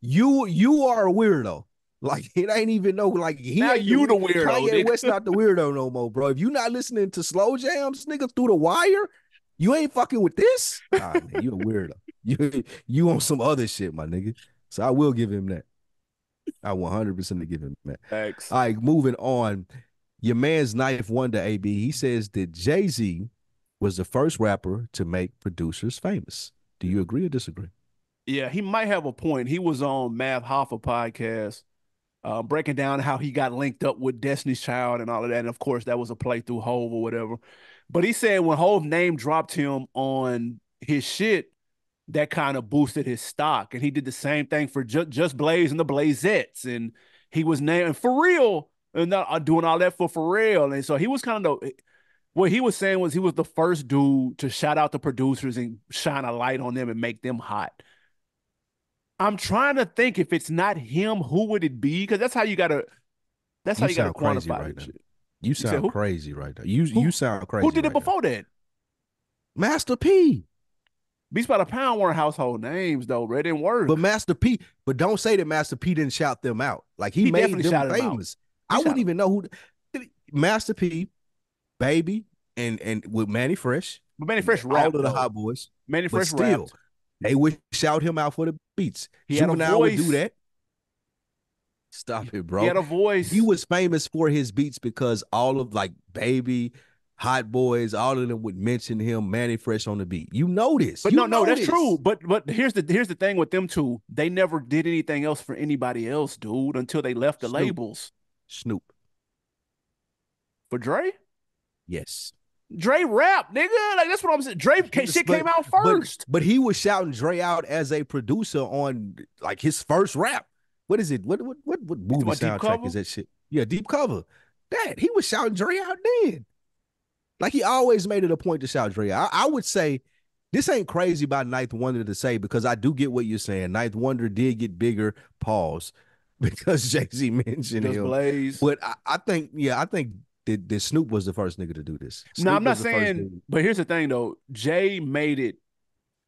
[SPEAKER 2] you are a weirdo. Like it ain't even no like he
[SPEAKER 1] Now
[SPEAKER 2] ain't the
[SPEAKER 1] you the
[SPEAKER 2] weird
[SPEAKER 1] weirdo,
[SPEAKER 2] Kanye West
[SPEAKER 1] nigga.
[SPEAKER 2] not the weirdo no more, bro. If you not listening to slow jams, nigga, through the wire, you ain't fucking with this. Nah, man, you a weirdo. You on some other shit, my nigga. So I will give him that. I 100% to give him that.
[SPEAKER 1] Thanks.
[SPEAKER 2] All right, moving on. Your man's Knife Wonder, AB, he says that Jay-Z was the first rapper to make producers famous. Do you agree or disagree?
[SPEAKER 1] Yeah, he might have a point. He was on Math Hoffa podcast, breaking down how he got linked up with Destiny's Child and all of that. And of course, that was a play through Hove or whatever. But he said when Hove name dropped him on his shit, that kind of boosted his stock. And he did the same thing for Just Blaze and the Blazettes. And he was named for real and doing all that for Pharrell. And so he was kind of what he was saying was he was the first dude to shout out the producers and shine a light on them and make them hot. I'm trying to think if it's not him, who would it be? Because that's how
[SPEAKER 2] You
[SPEAKER 1] you gotta
[SPEAKER 2] sound crazy
[SPEAKER 1] quantify
[SPEAKER 2] right
[SPEAKER 1] this
[SPEAKER 2] now.
[SPEAKER 1] shit.
[SPEAKER 2] You
[SPEAKER 1] You said
[SPEAKER 2] sound
[SPEAKER 1] who?
[SPEAKER 2] crazy right now. You
[SPEAKER 1] Who
[SPEAKER 2] sound
[SPEAKER 1] who
[SPEAKER 2] crazy
[SPEAKER 1] did it
[SPEAKER 2] right now.
[SPEAKER 1] before that?
[SPEAKER 2] Master P.
[SPEAKER 1] Beats by the Pound weren't household names though, bro. It didn't work.
[SPEAKER 2] But Master P, but don't say that Master P didn't shout them out. Like he
[SPEAKER 1] He
[SPEAKER 2] made
[SPEAKER 1] definitely
[SPEAKER 2] them
[SPEAKER 1] shouted him out.
[SPEAKER 2] famous.
[SPEAKER 1] He
[SPEAKER 2] I
[SPEAKER 1] shot
[SPEAKER 2] wouldn't
[SPEAKER 1] him.
[SPEAKER 2] even know who Master P, Baby, and with Manny Fresh,
[SPEAKER 1] But Manny Fresh
[SPEAKER 2] all
[SPEAKER 1] rapped
[SPEAKER 2] of the
[SPEAKER 1] though.
[SPEAKER 2] hot boys.
[SPEAKER 1] Manny
[SPEAKER 2] But
[SPEAKER 1] Fresh
[SPEAKER 2] still,
[SPEAKER 1] rapped.
[SPEAKER 2] they would shout him out for the beats.
[SPEAKER 1] He had a
[SPEAKER 2] Juvenile would do
[SPEAKER 1] voice.
[SPEAKER 2] that. Stop it,
[SPEAKER 1] He
[SPEAKER 2] bro.
[SPEAKER 1] had a
[SPEAKER 2] He
[SPEAKER 1] voice.
[SPEAKER 2] was famous for his beats because all of like Baby, Hot Boys, all of them would mention him, Manny Fresh on the beat. You know this.
[SPEAKER 1] But
[SPEAKER 2] You
[SPEAKER 1] no,
[SPEAKER 2] know
[SPEAKER 1] that's true.
[SPEAKER 2] this.
[SPEAKER 1] But here's the thing with them two. They never did anything else for anybody else, dude, until they left the
[SPEAKER 2] Snoop.
[SPEAKER 1] labels.
[SPEAKER 2] Snoop.
[SPEAKER 1] For Dre?
[SPEAKER 2] Yes.
[SPEAKER 1] Dre rap, nigga. Like that's what I'm saying. Dre
[SPEAKER 2] Yes,
[SPEAKER 1] shit came out
[SPEAKER 2] but
[SPEAKER 1] first.
[SPEAKER 2] but he was shouting Dre out as a producer on like his first rap. What is it? What
[SPEAKER 1] You talking
[SPEAKER 2] movie
[SPEAKER 1] about deep
[SPEAKER 2] soundtrack
[SPEAKER 1] cover?
[SPEAKER 2] is that shit? Yeah, Deep Cover. That he was shouting Dre out then. Like he always made it a point to shout Dre out. I would say this ain't crazy by Ninth Wonder to say because I do get what you're saying. Ninth Wonder did get bigger, pause, because Jay-Z mentioned
[SPEAKER 1] Just
[SPEAKER 2] him.
[SPEAKER 1] Blaze.
[SPEAKER 2] But I think that Snoop was the first nigga to do this.
[SPEAKER 1] No,
[SPEAKER 2] Snoop
[SPEAKER 1] I'm not
[SPEAKER 2] was the first
[SPEAKER 1] saying,
[SPEAKER 2] dude.
[SPEAKER 1] but here's the thing though. Jay made it.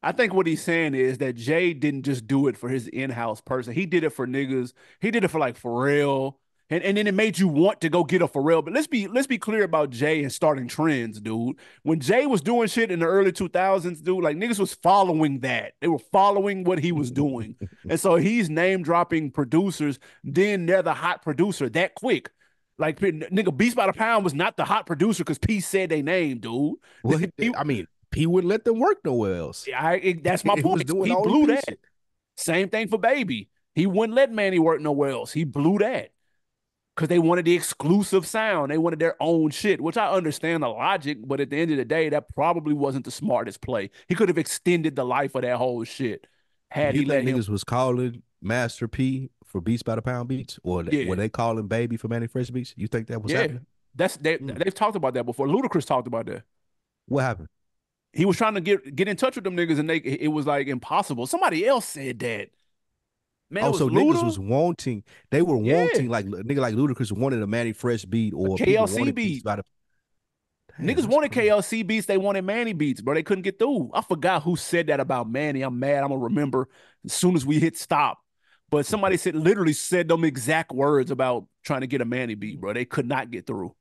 [SPEAKER 1] I think what he's saying is that Jay didn't just do it for his in-house person. He did it for niggas. He did it for like Pharrell. And then it made you want to go get a Pharrell. But let's be clear about Jay and starting trends, dude. When Jay was doing shit in the early 2000s, dude, like niggas was following that. They were following what he was doing. And so he's name dropping producers, then they're the hot producer that quick. Like nigga, Beast by the Pound was not the hot producer because P said they name, dude.
[SPEAKER 2] Well,
[SPEAKER 1] He,
[SPEAKER 2] I mean, P wouldn't let them work nowhere else.
[SPEAKER 1] that's my
[SPEAKER 2] It was
[SPEAKER 1] point. So
[SPEAKER 2] doing
[SPEAKER 1] he
[SPEAKER 2] only
[SPEAKER 1] blew
[SPEAKER 2] P
[SPEAKER 1] that.
[SPEAKER 2] shit.
[SPEAKER 1] Same thing for Baby. He wouldn't let Manny work nowhere else. He blew that because they wanted the exclusive sound. They wanted their own shit, which I understand the logic, but at the end of the day, that probably wasn't the smartest play. He could have extended the life of that whole shit had
[SPEAKER 2] You
[SPEAKER 1] he let
[SPEAKER 2] think
[SPEAKER 1] him.
[SPEAKER 2] niggas was calling Master P for Beats by the Pound beats, or were
[SPEAKER 1] Yeah,
[SPEAKER 2] they calling Baby for Manny Fresh beats? You think that was
[SPEAKER 1] yeah.
[SPEAKER 2] happening? Mm.
[SPEAKER 1] They've talked about that before. Ludacris talked about that.
[SPEAKER 2] What happened?
[SPEAKER 1] He was trying to get in touch with them niggas, and it was like impossible. Somebody else said that. Man, it
[SPEAKER 2] Oh,
[SPEAKER 1] was
[SPEAKER 2] so niggas
[SPEAKER 1] Luda.
[SPEAKER 2] was wanting, they were
[SPEAKER 1] Yeah,
[SPEAKER 2] wanting, like nigga like Ludacris wanted a Manny Fresh beat,
[SPEAKER 1] a
[SPEAKER 2] or people
[SPEAKER 1] KLC
[SPEAKER 2] wanted Beats
[SPEAKER 1] beat.
[SPEAKER 2] by the. Damn,
[SPEAKER 1] Niggas
[SPEAKER 2] that's
[SPEAKER 1] wanted
[SPEAKER 2] crazy.
[SPEAKER 1] KLC beats. They wanted Manny beats, bro. They couldn't get through. I forgot who said that about Manny. I'm mad. I'm gonna remember as soon as we hit stop. But somebody said literally said them exact words about trying to get a Manny beat, bro. They could not get through.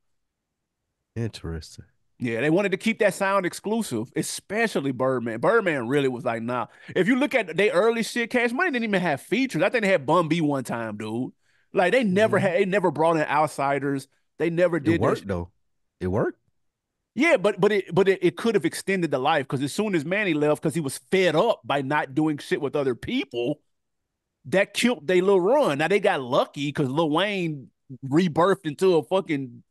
[SPEAKER 2] Interesting.
[SPEAKER 1] Yeah, they wanted to keep that sound exclusive, especially Birdman. Birdman really was like, nah. If you look at their early shit, Cash Money didn't even have features. I think they had Bun B one time, dude. Like
[SPEAKER 2] Mhm.
[SPEAKER 1] they never brought in outsiders. They never
[SPEAKER 2] It
[SPEAKER 1] did that
[SPEAKER 2] worked
[SPEAKER 1] shit.
[SPEAKER 2] though. It worked.
[SPEAKER 1] Yeah, but it could have extended the life because as soon as Manny left, because he was fed up by not doing shit with other people, that killed their little run. Now they got lucky because Lil Wayne rebirthed into a fucking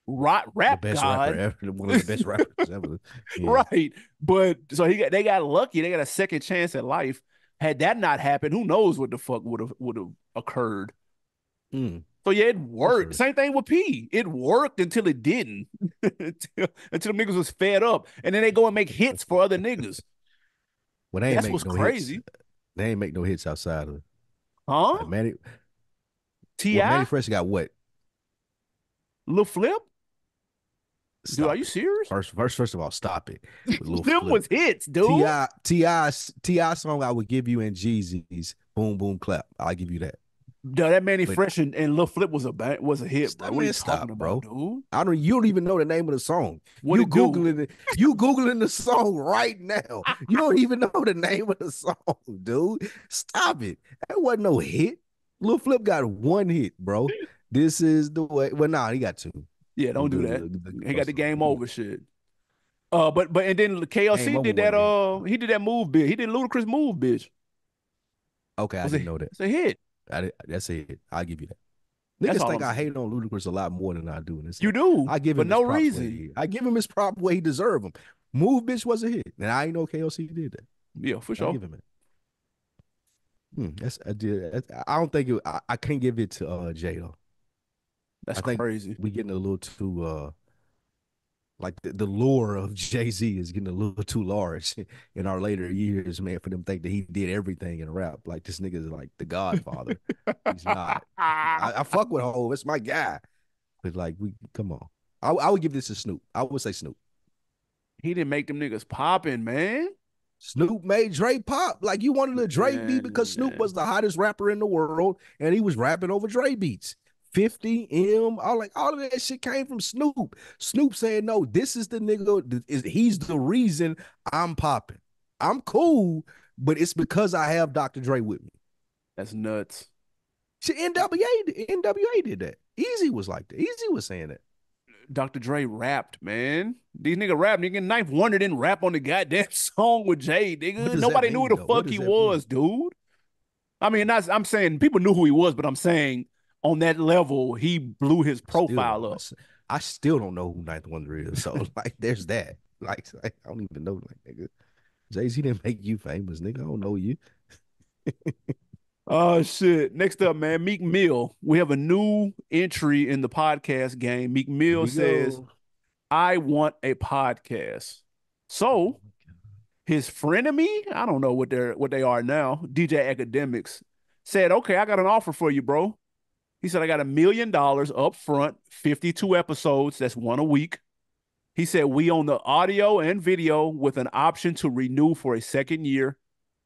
[SPEAKER 2] The
[SPEAKER 1] rap
[SPEAKER 2] best rapper
[SPEAKER 1] god.
[SPEAKER 2] ever, one of the best rappers ever. Yeah.
[SPEAKER 1] Right. But so they got lucky. They got a second chance at life. Had that not happened, who knows what the fuck would have occurred.
[SPEAKER 2] Mm,
[SPEAKER 1] So yeah, it worked.
[SPEAKER 2] interesting.
[SPEAKER 1] Same thing with P. It worked until it didn't. until the niggas was fed up. And then they go and make hits for other niggas.
[SPEAKER 2] Well, they ain't
[SPEAKER 1] That's
[SPEAKER 2] make
[SPEAKER 1] what's
[SPEAKER 2] no hits.
[SPEAKER 1] crazy.
[SPEAKER 2] They ain't make no hits outside of
[SPEAKER 1] Huh?
[SPEAKER 2] like Manny. Well, Manny
[SPEAKER 1] T.I.?
[SPEAKER 2] Fresh got what?
[SPEAKER 1] Lil Flip? Dude, are you
[SPEAKER 2] Stop it.
[SPEAKER 1] serious?
[SPEAKER 2] First of all, stop it with Lil
[SPEAKER 1] Them
[SPEAKER 2] Flip.
[SPEAKER 1] was hits, dude.
[SPEAKER 2] Ti song I would give you in Jeezy's Boom Boom Clap. I'll give you that.
[SPEAKER 1] Dude, that Manny
[SPEAKER 2] But
[SPEAKER 1] Fresh and Lil Flip was a hit, bro.
[SPEAKER 2] stop,
[SPEAKER 1] What are you
[SPEAKER 2] man,
[SPEAKER 1] talking
[SPEAKER 2] stop,
[SPEAKER 1] about,
[SPEAKER 2] bro.
[SPEAKER 1] dude?
[SPEAKER 2] I don't. You don't even know the name of the song.
[SPEAKER 1] What it do?
[SPEAKER 2] You googling the song right now. You don't even know the name of the song, dude. Stop it. That wasn't no hit. Lil Flip got one hit, bro. This is the way. Well, nah, he got two.
[SPEAKER 1] Yeah,
[SPEAKER 2] The
[SPEAKER 1] don't do that. He got
[SPEAKER 2] first
[SPEAKER 1] the
[SPEAKER 2] one.
[SPEAKER 1] game over shit. But and then
[SPEAKER 2] Game
[SPEAKER 1] KLC
[SPEAKER 2] over
[SPEAKER 1] did that
[SPEAKER 2] one hit.
[SPEAKER 1] he did that move bitch. He did Ludacris move bitch.
[SPEAKER 2] Okay, I
[SPEAKER 1] Was a
[SPEAKER 2] didn't know that.
[SPEAKER 1] it's a hit.
[SPEAKER 2] That's it. I'll give you that.
[SPEAKER 1] That's
[SPEAKER 2] Niggas
[SPEAKER 1] all
[SPEAKER 2] think
[SPEAKER 1] I'm
[SPEAKER 2] I
[SPEAKER 1] saying.
[SPEAKER 2] hate on Ludacris a lot more than I do, and it's
[SPEAKER 1] You do,
[SPEAKER 2] I give
[SPEAKER 1] for
[SPEAKER 2] him his
[SPEAKER 1] no
[SPEAKER 2] props where
[SPEAKER 1] reason.
[SPEAKER 2] I give him his prop where he deserve them. Move bitch was a hit, and I ain't know KLC did that.
[SPEAKER 1] Yeah, for
[SPEAKER 2] I
[SPEAKER 1] sure.
[SPEAKER 2] give him it. That's I did. I don't think it. I can't give it to Jay though.
[SPEAKER 1] That's
[SPEAKER 2] I think
[SPEAKER 1] crazy.
[SPEAKER 2] we getting a little too like the lure of Jay Z is getting a little too large in our later years, man. For them to think that he did everything in rap, like this nigga is like the Godfather. He's not. I fuck with Hov. It's my guy. But like we come on. I would give this to Snoop. I would say Snoop.
[SPEAKER 1] He didn't make them niggas popping, man.
[SPEAKER 2] Snoop made Dre pop. Like you wanted a Dre beat because Snoop
[SPEAKER 1] Man.
[SPEAKER 2] was the hottest rapper in the world and he was rapping over Dre beats. 50 M, all of that shit came from Snoop. Snoop saying, no, this is the nigga, he's the reason I'm popping. I'm cool, but it's because I have Dr. Dre with me.
[SPEAKER 1] That's nuts.
[SPEAKER 2] See, NWA did that. Easy was like that. Easy was saying that.
[SPEAKER 1] Dr. Dre rapped, man. These nigga rapped. Nigga, Ninth Wonder didn't rap on the goddamn song with Jay,
[SPEAKER 2] What
[SPEAKER 1] nigga.
[SPEAKER 2] does that
[SPEAKER 1] Nobody knew who
[SPEAKER 2] mean
[SPEAKER 1] the
[SPEAKER 2] though? What
[SPEAKER 1] fuck
[SPEAKER 2] does
[SPEAKER 1] he
[SPEAKER 2] that mean?
[SPEAKER 1] was, dude. I mean, that's, I'm saying people knew who he was, but I'm saying on that level, he blew his
[SPEAKER 2] Still
[SPEAKER 1] profile
[SPEAKER 2] don't.
[SPEAKER 1] up.
[SPEAKER 2] I still don't know who Ninth Wonder is. So like, there's that. Like I don't even know. Like nigga, Jay Z didn't make you famous, nigga. I don't know you.
[SPEAKER 1] Oh shit. Next up, man, Meek Mill. We have a new entry in the podcast game. Meek
[SPEAKER 2] Here
[SPEAKER 1] Mill
[SPEAKER 2] we
[SPEAKER 1] says,
[SPEAKER 2] go.
[SPEAKER 1] I want a podcast. So his frenemy, I don't know what they are now, DJ Academics, said, okay, I got an offer for you, bro. He said, I got $1 million up front, 52 episodes. That's one a week. He said, we own the audio and video with an option to renew for a second year.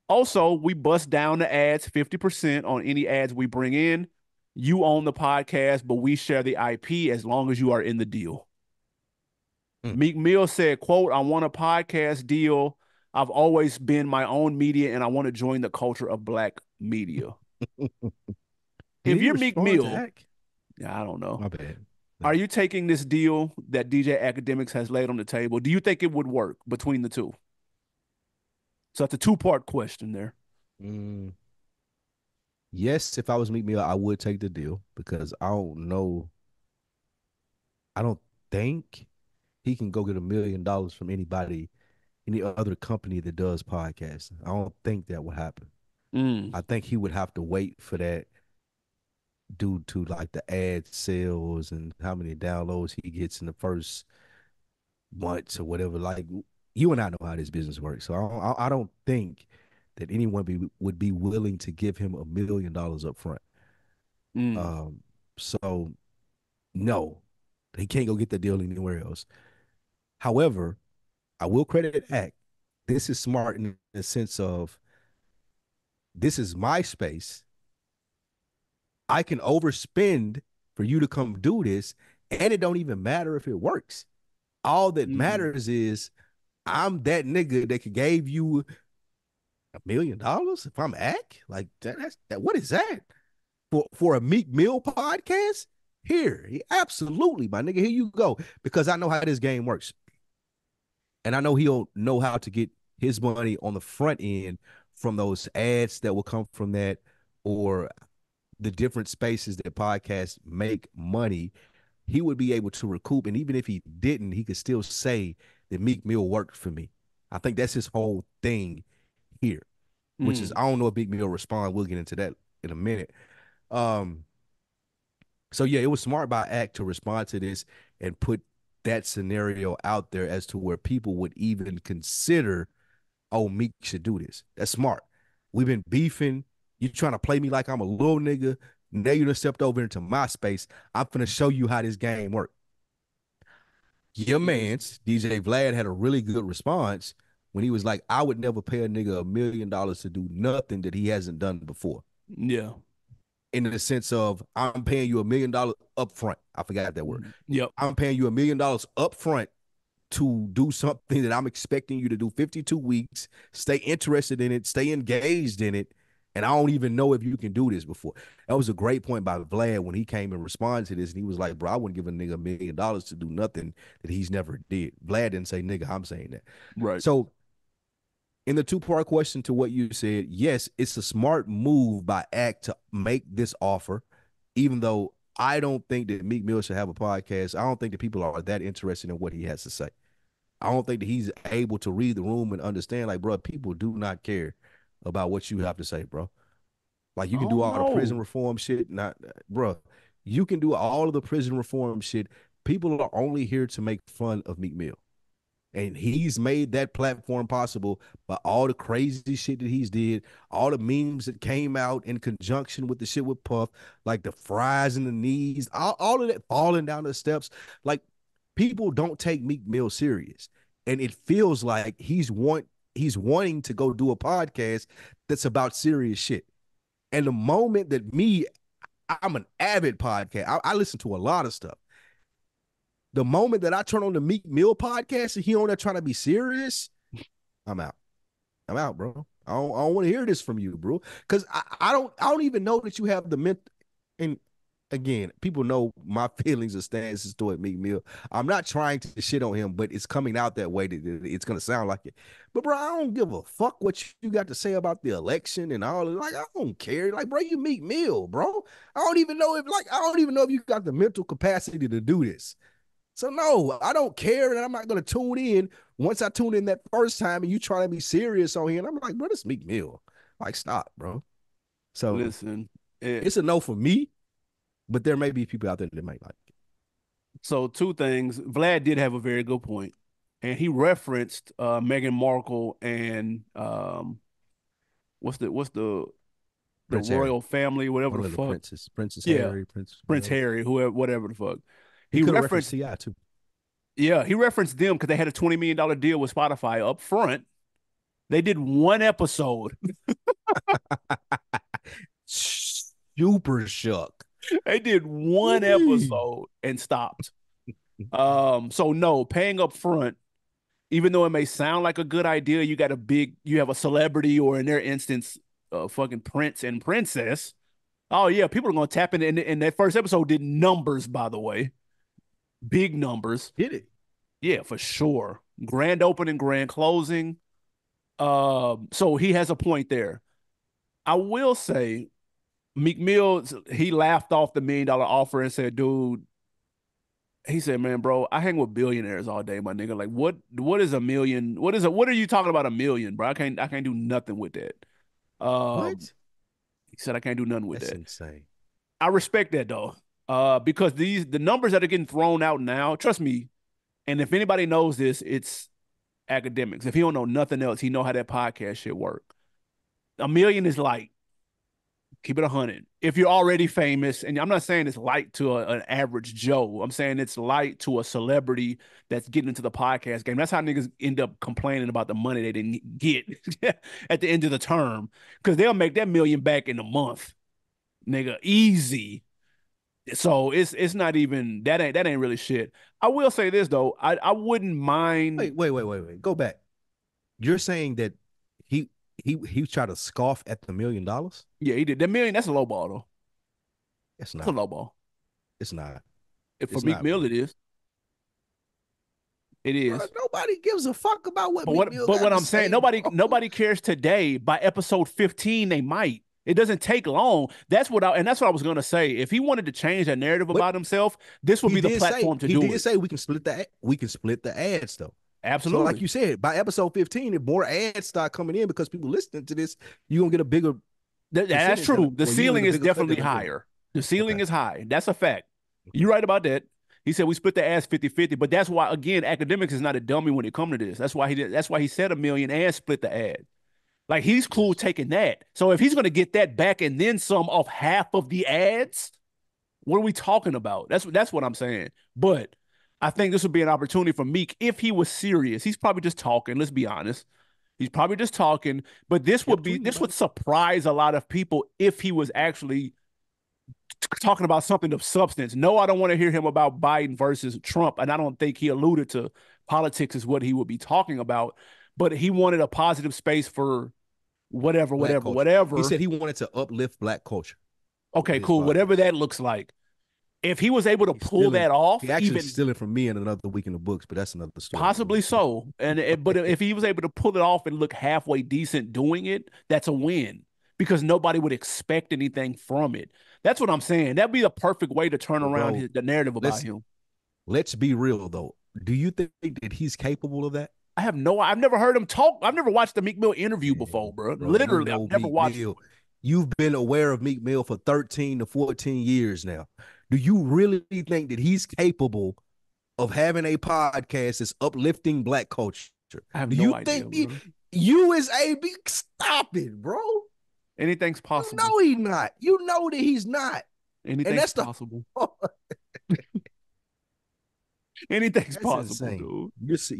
[SPEAKER 1] Also, we bust down the ads 50% on any ads we bring in. You own the podcast, but we share the IP as long as you are in the deal.
[SPEAKER 2] Mm.
[SPEAKER 1] Meek Mill said, quote, I want a podcast deal. I've always been my own media and I want to join the culture of black media.
[SPEAKER 2] Did
[SPEAKER 1] If
[SPEAKER 2] he
[SPEAKER 1] you're Meek
[SPEAKER 2] respond to
[SPEAKER 1] Mill,
[SPEAKER 2] Ack?
[SPEAKER 1] yeah, I don't know.
[SPEAKER 2] My bad.
[SPEAKER 1] Are
[SPEAKER 2] No.
[SPEAKER 1] you taking this deal that DJ Academics has laid on the table? Do you think it would work between the two? So it's a two-part question there.
[SPEAKER 2] Mm, yes, if I was Meek Mill, I would take the deal because I don't know. I don't think he can go get $1 million from anybody, any other company that does podcasts. I don't think that would happen.
[SPEAKER 1] Mm,
[SPEAKER 2] I think he would have to wait for that due to like the ad sales and how many downloads he gets in the first months or whatever. Like you and I know how this business works, so I don't think that would be willing to give him $1 million up front.
[SPEAKER 1] mm,
[SPEAKER 2] Um, so no, he can't go get the deal anywhere else. However, I will credit Act. This is smart in the sense of this is my space. I can overspend for you to come do this, and it don't even matter if it works. All that
[SPEAKER 1] mm,
[SPEAKER 2] matters is I'm that nigga that could gave you $1 million if I'm Ack. Like that's that. What is that for a Meek Mill podcast? Here, absolutely, my nigga. Here you go. Because I know how this game works, and I know he'll know how to get his money on the front end from those ads that will come from that, or the different spaces that podcasts make money. He would be able to recoup, and even if he didn't, he could still say that Meek Mill worked for me. I think that's his whole thing here, which is
[SPEAKER 1] mm,
[SPEAKER 2] I don't know if Meek Mill respond. We'll get into that in a minute. Um, so yeah, it was smart by Act to respond to this and put that scenario out there as to where people would even consider, oh, Meek should do this. That's smart. We've been beefing. You trying to play me like I'm a little nigga. Now you done stepped over into my space. I'm finna show you how this game works. Your
[SPEAKER 1] Listen.
[SPEAKER 2] man's DJ Vlad had a really good response when he was like, I would never pay a nigga $1 million to do nothing that he hasn't done before.
[SPEAKER 1] Yeah.
[SPEAKER 2] In the sense of, I'm paying you $1 million up front. I forgot that word.
[SPEAKER 1] Yep.
[SPEAKER 2] I'm paying you $1 million up front to do something that I'm expecting you to do 52 weeks, stay interested in it, stay engaged in it. And I don't even know if you can do this before. That was a great point by Vlad when he came and responded to this. And he was like, bro, I wouldn't give a nigga $1 million to do nothing that he's never did. Vlad didn't say nigga, I'm saying that.
[SPEAKER 1] Right.
[SPEAKER 2] So in the two-part question to what you said, yes, it's a smart move by Act to make this offer, even though I don't think that Meek Mill should have a podcast. I don't think that people are that interested in what he has to say. I don't think that he's able to read the room and understand, like, bro, people do not care about what you have to say, bro. Like, you
[SPEAKER 1] I
[SPEAKER 2] can do
[SPEAKER 1] don't
[SPEAKER 2] all the prison
[SPEAKER 1] know.
[SPEAKER 2] reform shit, not, bro. You can do all of the prison reform shit. People are only here to make fun of Meek Mill. And he's made that platform possible by all the crazy shit that he's did, all the memes that came out in conjunction with the shit with Puff, like the fries and the knees, all of that falling down the steps. Like, people don't take Meek Mill serious. And it feels like he's wanting to go do a podcast that's about serious shit. And the moment that I'm an avid podcast, I listen to a lot of stuff. The moment that I turn on the Meek Mill podcast and he on there trying to be serious, I'm out. I'm out, bro. I don't want to hear this from you, bro. Because I don't even know that you have the mental. And again, people know my feelings or stances toward Meek Mill. I'm not trying to shit on him, but it's coming out that way that it's gonna sound like it. But bro, I don't give a fuck what you got to say about the election and all. Like, I don't care. Like, bro, you Meek Mill, bro. I don't even know if you got the mental capacity to do this. So no, I don't care, and I'm not gonna tune in. Once I tune in that first time, and you trying to be serious on here, and I'm like, bro, this Meek Mill. Like, stop, bro. So
[SPEAKER 1] Listen.
[SPEAKER 2] it's a no for me, but there may be people out there that might like it.
[SPEAKER 1] So two things. Vlad did have a very good point, and he referenced Meghan Markle and what's the
[SPEAKER 2] Prince Harry,
[SPEAKER 1] royal family, whatever
[SPEAKER 2] one
[SPEAKER 1] the
[SPEAKER 2] of the
[SPEAKER 1] fuck.
[SPEAKER 2] princes, Princess
[SPEAKER 1] Yeah,
[SPEAKER 2] Harry, Prince
[SPEAKER 1] Prince
[SPEAKER 2] whatever.
[SPEAKER 1] Harry, whoever, whatever the fuck.
[SPEAKER 2] He
[SPEAKER 1] He
[SPEAKER 2] could have referenced
[SPEAKER 1] referenced,
[SPEAKER 2] Ti too.
[SPEAKER 1] yeah, he referenced them because they had a $20 million deal with Spotify up front. They did one episode.
[SPEAKER 2] Super shook.
[SPEAKER 1] They did one
[SPEAKER 2] Yee.
[SPEAKER 1] episode and stopped. So no, paying up front, even though it may sound like a good idea, you have a celebrity, or in their instance, fucking prince and princess. Oh yeah, people are gonna tap in. And that first episode did numbers, by the way, big numbers.
[SPEAKER 2] Did it?
[SPEAKER 1] Yeah, for sure. Grand opening, grand closing. So he has a point there. I will say, Meek Mill, he laughed off the $1 million offer and said, "Dude," he said, "Man, bro, I hang with billionaires all day, my nigga. Like, what is a million? What are you talking about, a million, bro? I can't do nothing with that." Um,
[SPEAKER 2] What?
[SPEAKER 1] he said, "I can't do nothing with
[SPEAKER 2] That's
[SPEAKER 1] that."
[SPEAKER 2] insane.
[SPEAKER 1] I respect that though, because the numbers that are getting thrown out now, trust me. And if anybody knows this, it's academics. If he don't know nothing else, he know how that podcast shit work. A million is light. Keep it 100. If you're already famous, and I'm not saying it's light to an average Joe, I'm saying it's light to a celebrity that's getting into the podcast game. That's how niggas end up complaining about the money they didn't get at the end of the term, because they'll make that million back in a month, nigga, easy. So it's not even that ain't really shit. I will say this though, I wouldn't mind.
[SPEAKER 2] Wait. Go back. You're saying that he he tried to scoff at the $1 million?
[SPEAKER 1] Yeah, he did that million. That's a low ball though.
[SPEAKER 2] It's
[SPEAKER 1] That's a
[SPEAKER 2] not.
[SPEAKER 1] low ball.
[SPEAKER 2] It's not.
[SPEAKER 1] If for
[SPEAKER 2] It's
[SPEAKER 1] Meek
[SPEAKER 2] not,
[SPEAKER 1] Mill,
[SPEAKER 2] bro.
[SPEAKER 1] it is. It
[SPEAKER 2] Bro,
[SPEAKER 1] is.
[SPEAKER 2] nobody gives a fuck about what
[SPEAKER 1] But
[SPEAKER 2] Meek
[SPEAKER 1] what
[SPEAKER 2] Mill
[SPEAKER 1] but
[SPEAKER 2] got
[SPEAKER 1] what
[SPEAKER 2] to
[SPEAKER 1] I'm saying,
[SPEAKER 2] say, bro.
[SPEAKER 1] nobody cares today. By episode 15, they might. It doesn't take long. That's what I was gonna say. If he wanted to change that narrative
[SPEAKER 2] But
[SPEAKER 1] about himself, this would be the platform to
[SPEAKER 2] he
[SPEAKER 1] do
[SPEAKER 2] did
[SPEAKER 1] it.
[SPEAKER 2] say we can split the ads though. So like
[SPEAKER 1] Absolutely.
[SPEAKER 2] you said, by episode 15, if more ads start coming in because people listening to this, you're gonna get a bigger
[SPEAKER 1] That's
[SPEAKER 2] percentage than
[SPEAKER 1] true. The
[SPEAKER 2] well, you're gonna
[SPEAKER 1] ceiling
[SPEAKER 2] get a
[SPEAKER 1] is
[SPEAKER 2] bigger cut
[SPEAKER 1] definitely
[SPEAKER 2] than a million.
[SPEAKER 1] higher. The ceiling
[SPEAKER 2] Okay.
[SPEAKER 1] is high. That's a fact.
[SPEAKER 2] Mhm.
[SPEAKER 1] You're right about that. He said we split the ads 50-50, but that's why, again, academics is not a dummy when it comes to this. That's why he said a million and split the ad. Like he's cool
[SPEAKER 2] Yes.
[SPEAKER 1] taking that. So if he's going to get that back and then some off half of the ads, what are we talking about? That's what I'm saying. But I think this would be an opportunity for Meek if he was serious. He's probably just talking. Let's be honest. He's probably just talking. But
[SPEAKER 2] Kept tweeting
[SPEAKER 1] this
[SPEAKER 2] about
[SPEAKER 1] would
[SPEAKER 2] it.
[SPEAKER 1] surprise a lot of people if he was actually talking about something of substance. No, I don't want to hear him about Biden versus Trump, and I don't think he alluded to politics is what he would be talking about. But he wanted a positive space for whatever,
[SPEAKER 2] Black
[SPEAKER 1] whatever,
[SPEAKER 2] culture. He
[SPEAKER 1] whatever.
[SPEAKER 2] said he wanted to uplift black culture with
[SPEAKER 1] Okay,
[SPEAKER 2] his
[SPEAKER 1] cool. Whatever
[SPEAKER 2] podcast.
[SPEAKER 1] that looks like. If he was able to
[SPEAKER 2] He's
[SPEAKER 1] pull
[SPEAKER 2] stealing.
[SPEAKER 1] that
[SPEAKER 2] He
[SPEAKER 1] off,
[SPEAKER 2] actually
[SPEAKER 1] even
[SPEAKER 2] stealing from me in another week in the books, but that's another story for
[SPEAKER 1] possibly
[SPEAKER 2] another
[SPEAKER 1] so, but
[SPEAKER 2] day.
[SPEAKER 1] if he was able to pull it off and look halfway decent doing it, that's a win because nobody would expect anything from it. That's what I'm saying. That'd be the perfect way to turn
[SPEAKER 2] But
[SPEAKER 1] around
[SPEAKER 2] bro,
[SPEAKER 1] the narrative about
[SPEAKER 2] let's
[SPEAKER 1] him.
[SPEAKER 2] let's be real though. Do you think that he's capable of that?
[SPEAKER 1] I've never heard him talk. I've never watched the Meek Mill interview before,
[SPEAKER 2] Man,
[SPEAKER 1] bro.
[SPEAKER 2] bro, you
[SPEAKER 1] Literally, I've
[SPEAKER 2] know
[SPEAKER 1] never
[SPEAKER 2] Meek
[SPEAKER 1] watched
[SPEAKER 2] Mill. You've been aware of Meek Mill for 13 to 14 years now. Do you really think that he's capable of having a podcast that's uplifting black culture?
[SPEAKER 1] I have
[SPEAKER 2] Do
[SPEAKER 1] no
[SPEAKER 2] you
[SPEAKER 1] idea,
[SPEAKER 2] think he,
[SPEAKER 1] bro.
[SPEAKER 2] you as AB, stop it, bro?
[SPEAKER 1] Anything's
[SPEAKER 2] You
[SPEAKER 1] possible.
[SPEAKER 2] know he's not. You know that he's not. And
[SPEAKER 1] Anything's
[SPEAKER 2] that's the
[SPEAKER 1] possible. Anything's
[SPEAKER 2] That's
[SPEAKER 1] possible,
[SPEAKER 2] insane.
[SPEAKER 1] dude.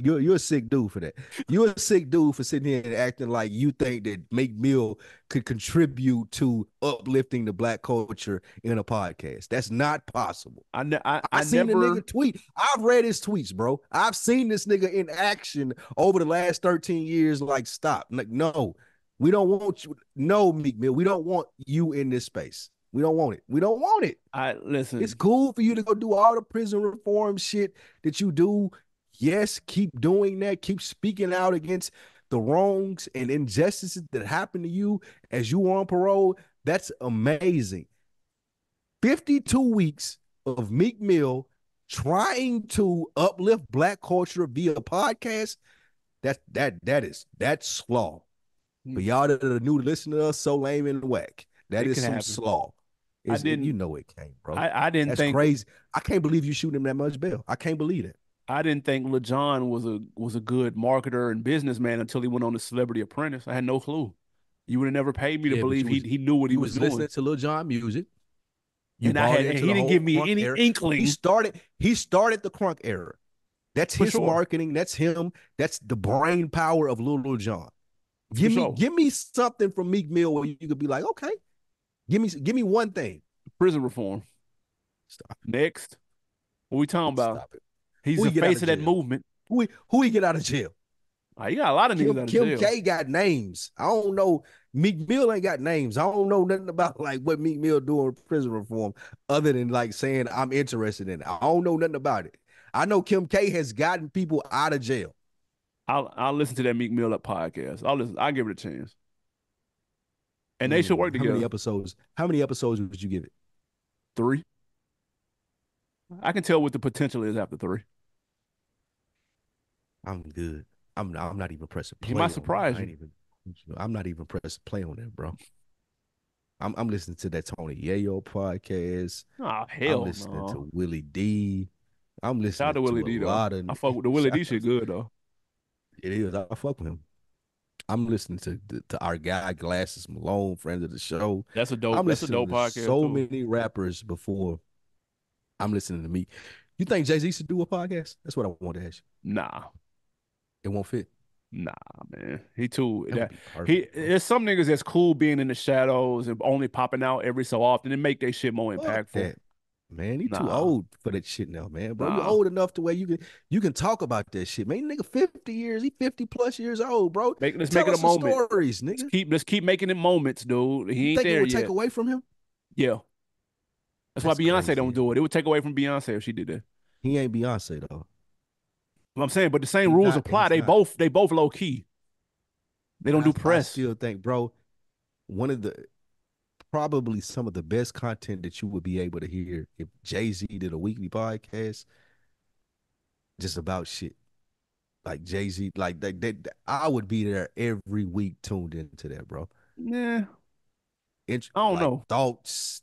[SPEAKER 2] You're a sick dude for that. You're a sick dude for sitting here and acting like you think that Meek Mill could contribute to uplifting the black culture in a podcast. That's not possible. I
[SPEAKER 1] I
[SPEAKER 2] seen the
[SPEAKER 1] never.
[SPEAKER 2] nigga tweet. I've read his tweets, bro. I've seen this nigga in action over the last 13 years. Like, stop. Like, no, we don't want you. No, Meek Mill, we don't want you in this space. We don't want it. We don't want it.
[SPEAKER 1] I
[SPEAKER 2] It's
[SPEAKER 1] listen.
[SPEAKER 2] cool for you to go do all the prison reform shit that you do. Yes, keep doing that. Keep speaking out against the wrongs and injustices that happen to you as you are on parole. That's amazing. 52 weeks of Meek Mill trying to uplift black culture via podcast. That's slaw. For y'all that are new to listen to us, so lame and whack. That
[SPEAKER 1] It
[SPEAKER 2] is
[SPEAKER 1] could
[SPEAKER 2] some
[SPEAKER 1] happen.
[SPEAKER 2] slaw.
[SPEAKER 1] I
[SPEAKER 2] You
[SPEAKER 1] didn't.
[SPEAKER 2] know it can't, bro.
[SPEAKER 1] I didn't
[SPEAKER 2] That's
[SPEAKER 1] think.
[SPEAKER 2] crazy. I can't believe you shooting him that much bail. I can't believe it.
[SPEAKER 1] I didn't think LeJohn was a good marketer and businessman until he went on the Celebrity Apprentice. I had no clue. You would have never paid me to
[SPEAKER 2] Yeah, but
[SPEAKER 1] believe he knew what he
[SPEAKER 2] you
[SPEAKER 1] was
[SPEAKER 2] was
[SPEAKER 1] doing.
[SPEAKER 2] listening to Lil Jon music. You
[SPEAKER 1] And I
[SPEAKER 2] bought
[SPEAKER 1] had and
[SPEAKER 2] into
[SPEAKER 1] he
[SPEAKER 2] the
[SPEAKER 1] didn't give
[SPEAKER 2] whole
[SPEAKER 1] me
[SPEAKER 2] crunk
[SPEAKER 1] any
[SPEAKER 2] era.
[SPEAKER 1] inkling
[SPEAKER 2] He started the crunk era. That's
[SPEAKER 1] for
[SPEAKER 2] his
[SPEAKER 1] sure.
[SPEAKER 2] marketing. That's him. That's the brain power of Lil Jon.
[SPEAKER 1] For sure.
[SPEAKER 2] Give me something from Meek Mill where you could be like, okay, give me one thing.
[SPEAKER 1] Prison reform.
[SPEAKER 2] Stop
[SPEAKER 1] Next. What we talking
[SPEAKER 2] it.
[SPEAKER 1] about?
[SPEAKER 2] Stop it.
[SPEAKER 1] He's
[SPEAKER 2] Who
[SPEAKER 1] the
[SPEAKER 2] he get out
[SPEAKER 1] face
[SPEAKER 2] of
[SPEAKER 1] of that
[SPEAKER 2] jail?
[SPEAKER 1] movement.
[SPEAKER 2] Who he get out of jail?
[SPEAKER 1] You got a lot of niggas out of
[SPEAKER 2] Kim
[SPEAKER 1] jail.
[SPEAKER 2] K got names. I don't know. Meek Mill ain't got names. I don't know nothing about like what Meek Mill doing with prison reform other than like saying I'm interested in it. I don't know nothing about it. I know Kim K has gotten people out of jail.
[SPEAKER 1] I'll listen to that Meek Mill up podcast. I'll listen. I'll give it a chance. And they should work
[SPEAKER 2] How many
[SPEAKER 1] together.
[SPEAKER 2] episodes? How many episodes would you give it?
[SPEAKER 1] 3. I can tell what the potential is after 3.
[SPEAKER 2] I'm good. I'm not even pressing
[SPEAKER 1] He
[SPEAKER 2] play
[SPEAKER 1] might
[SPEAKER 2] on that.
[SPEAKER 1] surprise
[SPEAKER 2] I ain't
[SPEAKER 1] you.
[SPEAKER 2] even. I'm not even pressing play on that, bro. I'm listening to that Tony Yayo podcast.
[SPEAKER 1] Oh
[SPEAKER 2] I'm
[SPEAKER 1] hell
[SPEAKER 2] listening
[SPEAKER 1] no.
[SPEAKER 2] to Willie D. I'm
[SPEAKER 1] Shout out
[SPEAKER 2] listening
[SPEAKER 1] to Willie
[SPEAKER 2] to a
[SPEAKER 1] D though.
[SPEAKER 2] lot of.
[SPEAKER 1] I fuck with the Willie
[SPEAKER 2] Shout
[SPEAKER 1] D
[SPEAKER 2] out
[SPEAKER 1] shit
[SPEAKER 2] to
[SPEAKER 1] good though.
[SPEAKER 2] it is. I fuck with him. I'm listening to our guy Glasses Malone, friend of the show. I'm
[SPEAKER 1] That's a
[SPEAKER 2] listening
[SPEAKER 1] dope
[SPEAKER 2] to
[SPEAKER 1] podcast
[SPEAKER 2] so
[SPEAKER 1] too.
[SPEAKER 2] many rappers before I'm listening to me. You think Jay-Z should do a podcast? That's what I want to ask you.
[SPEAKER 1] Nah.
[SPEAKER 2] It won't fit.
[SPEAKER 1] Nah, man. He too
[SPEAKER 2] That would
[SPEAKER 1] that
[SPEAKER 2] be
[SPEAKER 1] he
[SPEAKER 2] perfect, bro.
[SPEAKER 1] there's some niggas that's cool being in the shadows and only popping out every so often and make their shit more
[SPEAKER 2] Fuck
[SPEAKER 1] impactful.
[SPEAKER 2] that. Man, you too
[SPEAKER 1] Nah,
[SPEAKER 2] old for that shit now, man. Bro, you
[SPEAKER 1] nah.
[SPEAKER 2] old enough to where you can talk about that shit. Man, nigga 50 years, he 50 plus years old, bro.
[SPEAKER 1] Let's make
[SPEAKER 2] Tell
[SPEAKER 1] it a
[SPEAKER 2] us some
[SPEAKER 1] moment.
[SPEAKER 2] stories, nigga.
[SPEAKER 1] Let's keep making it moments, dude.
[SPEAKER 2] You
[SPEAKER 1] He ain't
[SPEAKER 2] think it
[SPEAKER 1] there
[SPEAKER 2] would take
[SPEAKER 1] yet.
[SPEAKER 2] away from him?
[SPEAKER 1] Yeah. That's why
[SPEAKER 2] That's
[SPEAKER 1] Beyonce don't
[SPEAKER 2] crazy.
[SPEAKER 1] do it. It would take away from Beyonce if she did that.
[SPEAKER 2] He ain't Beyonce though.
[SPEAKER 1] What I'm saying, but the same
[SPEAKER 2] He's
[SPEAKER 1] rules
[SPEAKER 2] not,
[SPEAKER 1] apply.
[SPEAKER 2] he's not.
[SPEAKER 1] They both low key. They
[SPEAKER 2] But
[SPEAKER 1] don't do
[SPEAKER 2] I
[SPEAKER 1] press.
[SPEAKER 2] still think, bro, one of the probably some of the best content that you would be able to hear if Jay-Z did a weekly podcast just about shit. Like Jay-Z, like I would be there every week tuned into that, bro.
[SPEAKER 1] Yeah, I don't
[SPEAKER 2] Like
[SPEAKER 1] know.
[SPEAKER 2] thoughts,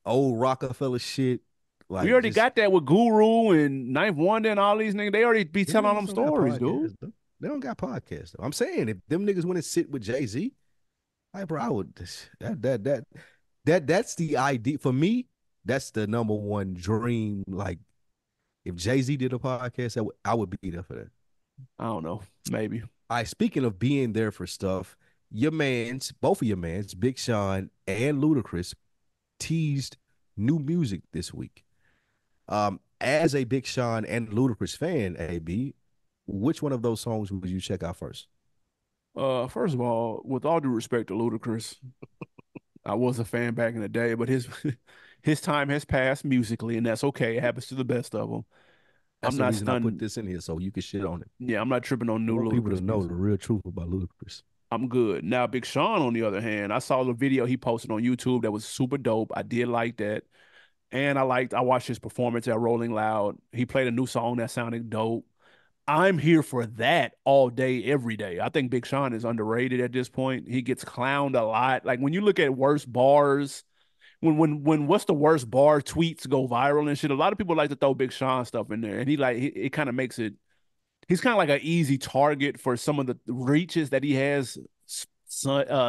[SPEAKER 2] old Rockefeller shit,
[SPEAKER 1] We
[SPEAKER 2] like
[SPEAKER 1] already
[SPEAKER 2] just
[SPEAKER 1] got that with Guru and Ninth Wonder and all these niggas. They already be
[SPEAKER 2] them
[SPEAKER 1] telling all
[SPEAKER 2] niggas
[SPEAKER 1] them
[SPEAKER 2] don't got
[SPEAKER 1] stories, dude.
[SPEAKER 2] podcasts, bro. They don't got podcasts though. I'm saying if them niggas went and sit with Jay Z, like bro, I would that's the idea for me. That's the number one dream. Like if Jay Z did a podcast, I would be there for that.
[SPEAKER 1] I don't know. Maybe.
[SPEAKER 2] All right, speaking of being there for stuff, both of your mans, Big Sean and Ludacris, teased new music this week. As a Big Sean and Ludacris fan, AB, which one of those songs would you check out first?
[SPEAKER 1] First of all, with all due respect to Ludacris, I was a fan back in the day, but his his time has passed musically, and that's okay. It happens to the best of them. I'm
[SPEAKER 2] That's the
[SPEAKER 1] not
[SPEAKER 2] reason I put
[SPEAKER 1] stunned.
[SPEAKER 2] this in here so you can shit on it.
[SPEAKER 1] Yeah, I'm not tripping on
[SPEAKER 2] I
[SPEAKER 1] new
[SPEAKER 2] want people to
[SPEAKER 1] Ludacris
[SPEAKER 2] know
[SPEAKER 1] music.
[SPEAKER 2] the real truth about Ludacris.
[SPEAKER 1] I'm good. Now, Big Sean, on the other hand, I saw the video he posted on YouTube that was super dope. I did like that. And I watched his performance at Rolling Loud. He played a new song that sounded dope. I'm here for that all day, every day. I think Big Sean is underrated at this point. He gets clowned a lot. Like when you look at worst bars, when what's the worst bar tweets go viral and shit, a lot of people like to throw Big Sean stuff in there. And it kind of makes it he's kind of like an easy target for some of the reaches that he has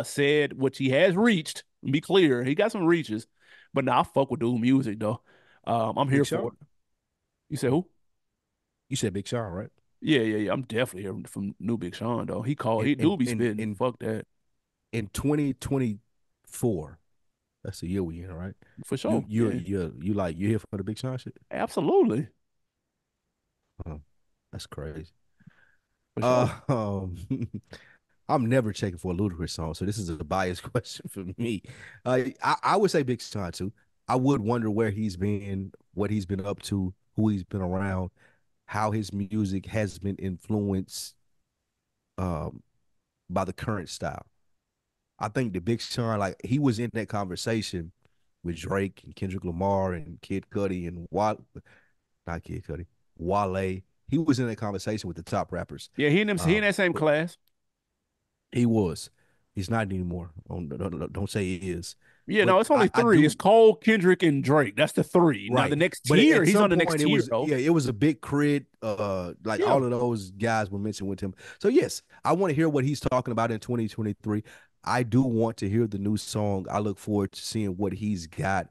[SPEAKER 1] said, which he has reached. Be clear, he got some reaches, but now I fuck with dude music though. I'm here
[SPEAKER 2] Big
[SPEAKER 1] for
[SPEAKER 2] Sean?
[SPEAKER 1] it. You said who?
[SPEAKER 2] You said Big Sean, right?
[SPEAKER 1] Yeah. I'm definitely here from new Big Sean though.
[SPEAKER 2] In
[SPEAKER 1] He
[SPEAKER 2] in
[SPEAKER 1] do be
[SPEAKER 2] in
[SPEAKER 1] spitting.
[SPEAKER 2] in,
[SPEAKER 1] Fuck that
[SPEAKER 2] in 2024, that's the year we in, right?
[SPEAKER 1] for
[SPEAKER 2] You
[SPEAKER 1] sure.
[SPEAKER 2] you
[SPEAKER 1] Yeah,
[SPEAKER 2] you here for the Big Sean shit?
[SPEAKER 1] absolutely
[SPEAKER 2] Oh, that's crazy.
[SPEAKER 1] for sure.
[SPEAKER 2] Uh, um, I'm never checking for a Ludacris song, so this is a biased question for me. I would say Big Sean too. I would wonder where he's been, what he's been up to, who he's been around, how his music has been influenced um, by the current style. I think the Big Sean, like he was in that conversation with Drake and Kendrick Lamar and Kid Cudi and not Kid Cudi, Wale. He was in that conversation with the top rappers.
[SPEAKER 1] Yeah, he in that same
[SPEAKER 2] But
[SPEAKER 1] class.
[SPEAKER 2] he was. He's not anymore. Don't say he is.
[SPEAKER 1] Yeah,
[SPEAKER 2] But
[SPEAKER 1] no, it's only
[SPEAKER 2] I
[SPEAKER 1] three. It's
[SPEAKER 2] do
[SPEAKER 1] Cole, Kendrick, and Drake. That's the three. Now the
[SPEAKER 2] right.
[SPEAKER 1] next
[SPEAKER 2] But
[SPEAKER 1] tier,
[SPEAKER 2] at
[SPEAKER 1] he's on
[SPEAKER 2] some
[SPEAKER 1] the next
[SPEAKER 2] point
[SPEAKER 1] tier though.
[SPEAKER 2] it was a big crit. Like
[SPEAKER 1] Yeah,
[SPEAKER 2] all of those guys were mentioned with him. So yes, I want to hear what he's talking about in 2023. I do want to hear the new song. I look forward to seeing what he's got.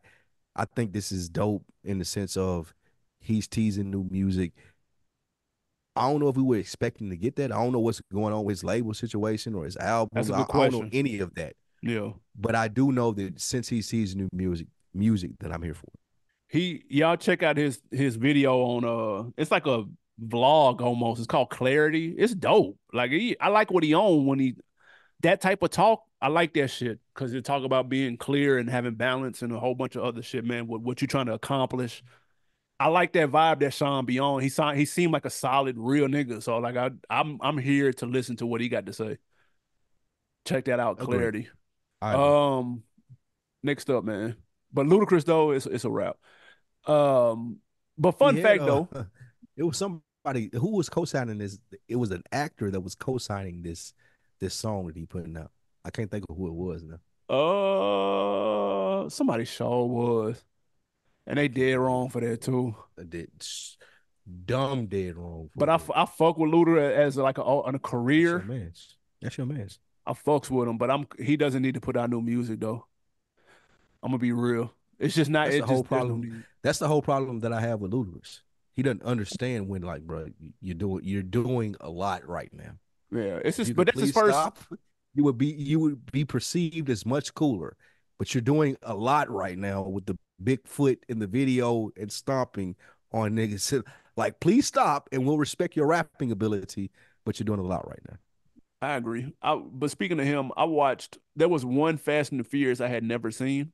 [SPEAKER 2] I think this is dope in the sense of he's teasing new music. I don't know if we were expecting to get that. I don't know what's going on with his label situation or his
[SPEAKER 1] that's
[SPEAKER 2] albums.
[SPEAKER 1] a good
[SPEAKER 2] I don't know
[SPEAKER 1] question.
[SPEAKER 2] any of that.
[SPEAKER 1] Yeah.
[SPEAKER 2] But I do know that since he sees new music that I'm here for.
[SPEAKER 1] Y'all check out his video on it's like a vlog almost. It's called Clarity. It's dope. Like I like what he on when he that type of talk. I like that shit because it talk about being clear and having balance and a whole bunch of other shit, man. What you trying to accomplish. I like that vibe that Sean be on. He seemed like a solid real nigga. So like I'm here to listen to what he got to say. Check that out,
[SPEAKER 2] Agree.
[SPEAKER 1] Clarity.
[SPEAKER 2] I agree.
[SPEAKER 1] Um, next up, man. But Ludacris though, it's a wrap. Um, but
[SPEAKER 2] He
[SPEAKER 1] fun
[SPEAKER 2] had
[SPEAKER 1] fact though,
[SPEAKER 2] it was somebody who was co-signing this. It was an actor that was co-signing this song that he putting out. I can't think of who it was now.
[SPEAKER 1] somebody sure was, and they
[SPEAKER 2] I can't
[SPEAKER 1] dead
[SPEAKER 2] think of
[SPEAKER 1] wrong for
[SPEAKER 2] who
[SPEAKER 1] that
[SPEAKER 2] it was.
[SPEAKER 1] too.
[SPEAKER 2] I did dumb dead wrong
[SPEAKER 1] But
[SPEAKER 2] for it.
[SPEAKER 1] I fuck with Luda as like on a
[SPEAKER 2] That's your
[SPEAKER 1] career.
[SPEAKER 2] man's. That's your man's.
[SPEAKER 1] I fucks with him, but he doesn't need to put out new music though. I'm gonna be real. It's just not.
[SPEAKER 2] That's
[SPEAKER 1] It
[SPEAKER 2] the whole
[SPEAKER 1] just there's no
[SPEAKER 2] problem.
[SPEAKER 1] need.
[SPEAKER 2] That's the whole problem that I have with Ludacris. He doesn't understand when, like, bro, you're doing a lot right now.
[SPEAKER 1] Yeah, it's
[SPEAKER 2] If
[SPEAKER 1] just.
[SPEAKER 2] you
[SPEAKER 1] But
[SPEAKER 2] could
[SPEAKER 1] that's his
[SPEAKER 2] please
[SPEAKER 1] first.
[SPEAKER 2] stop, you would be perceived as much cooler. But you're doing a lot right now with the big foot in the video and stomping on niggas. Like, please stop, and we'll respect your rapping ability. But you're doing a lot right now.
[SPEAKER 1] I agree. But speaking of him, I watched. There was one Fast and the Furious I had never seen.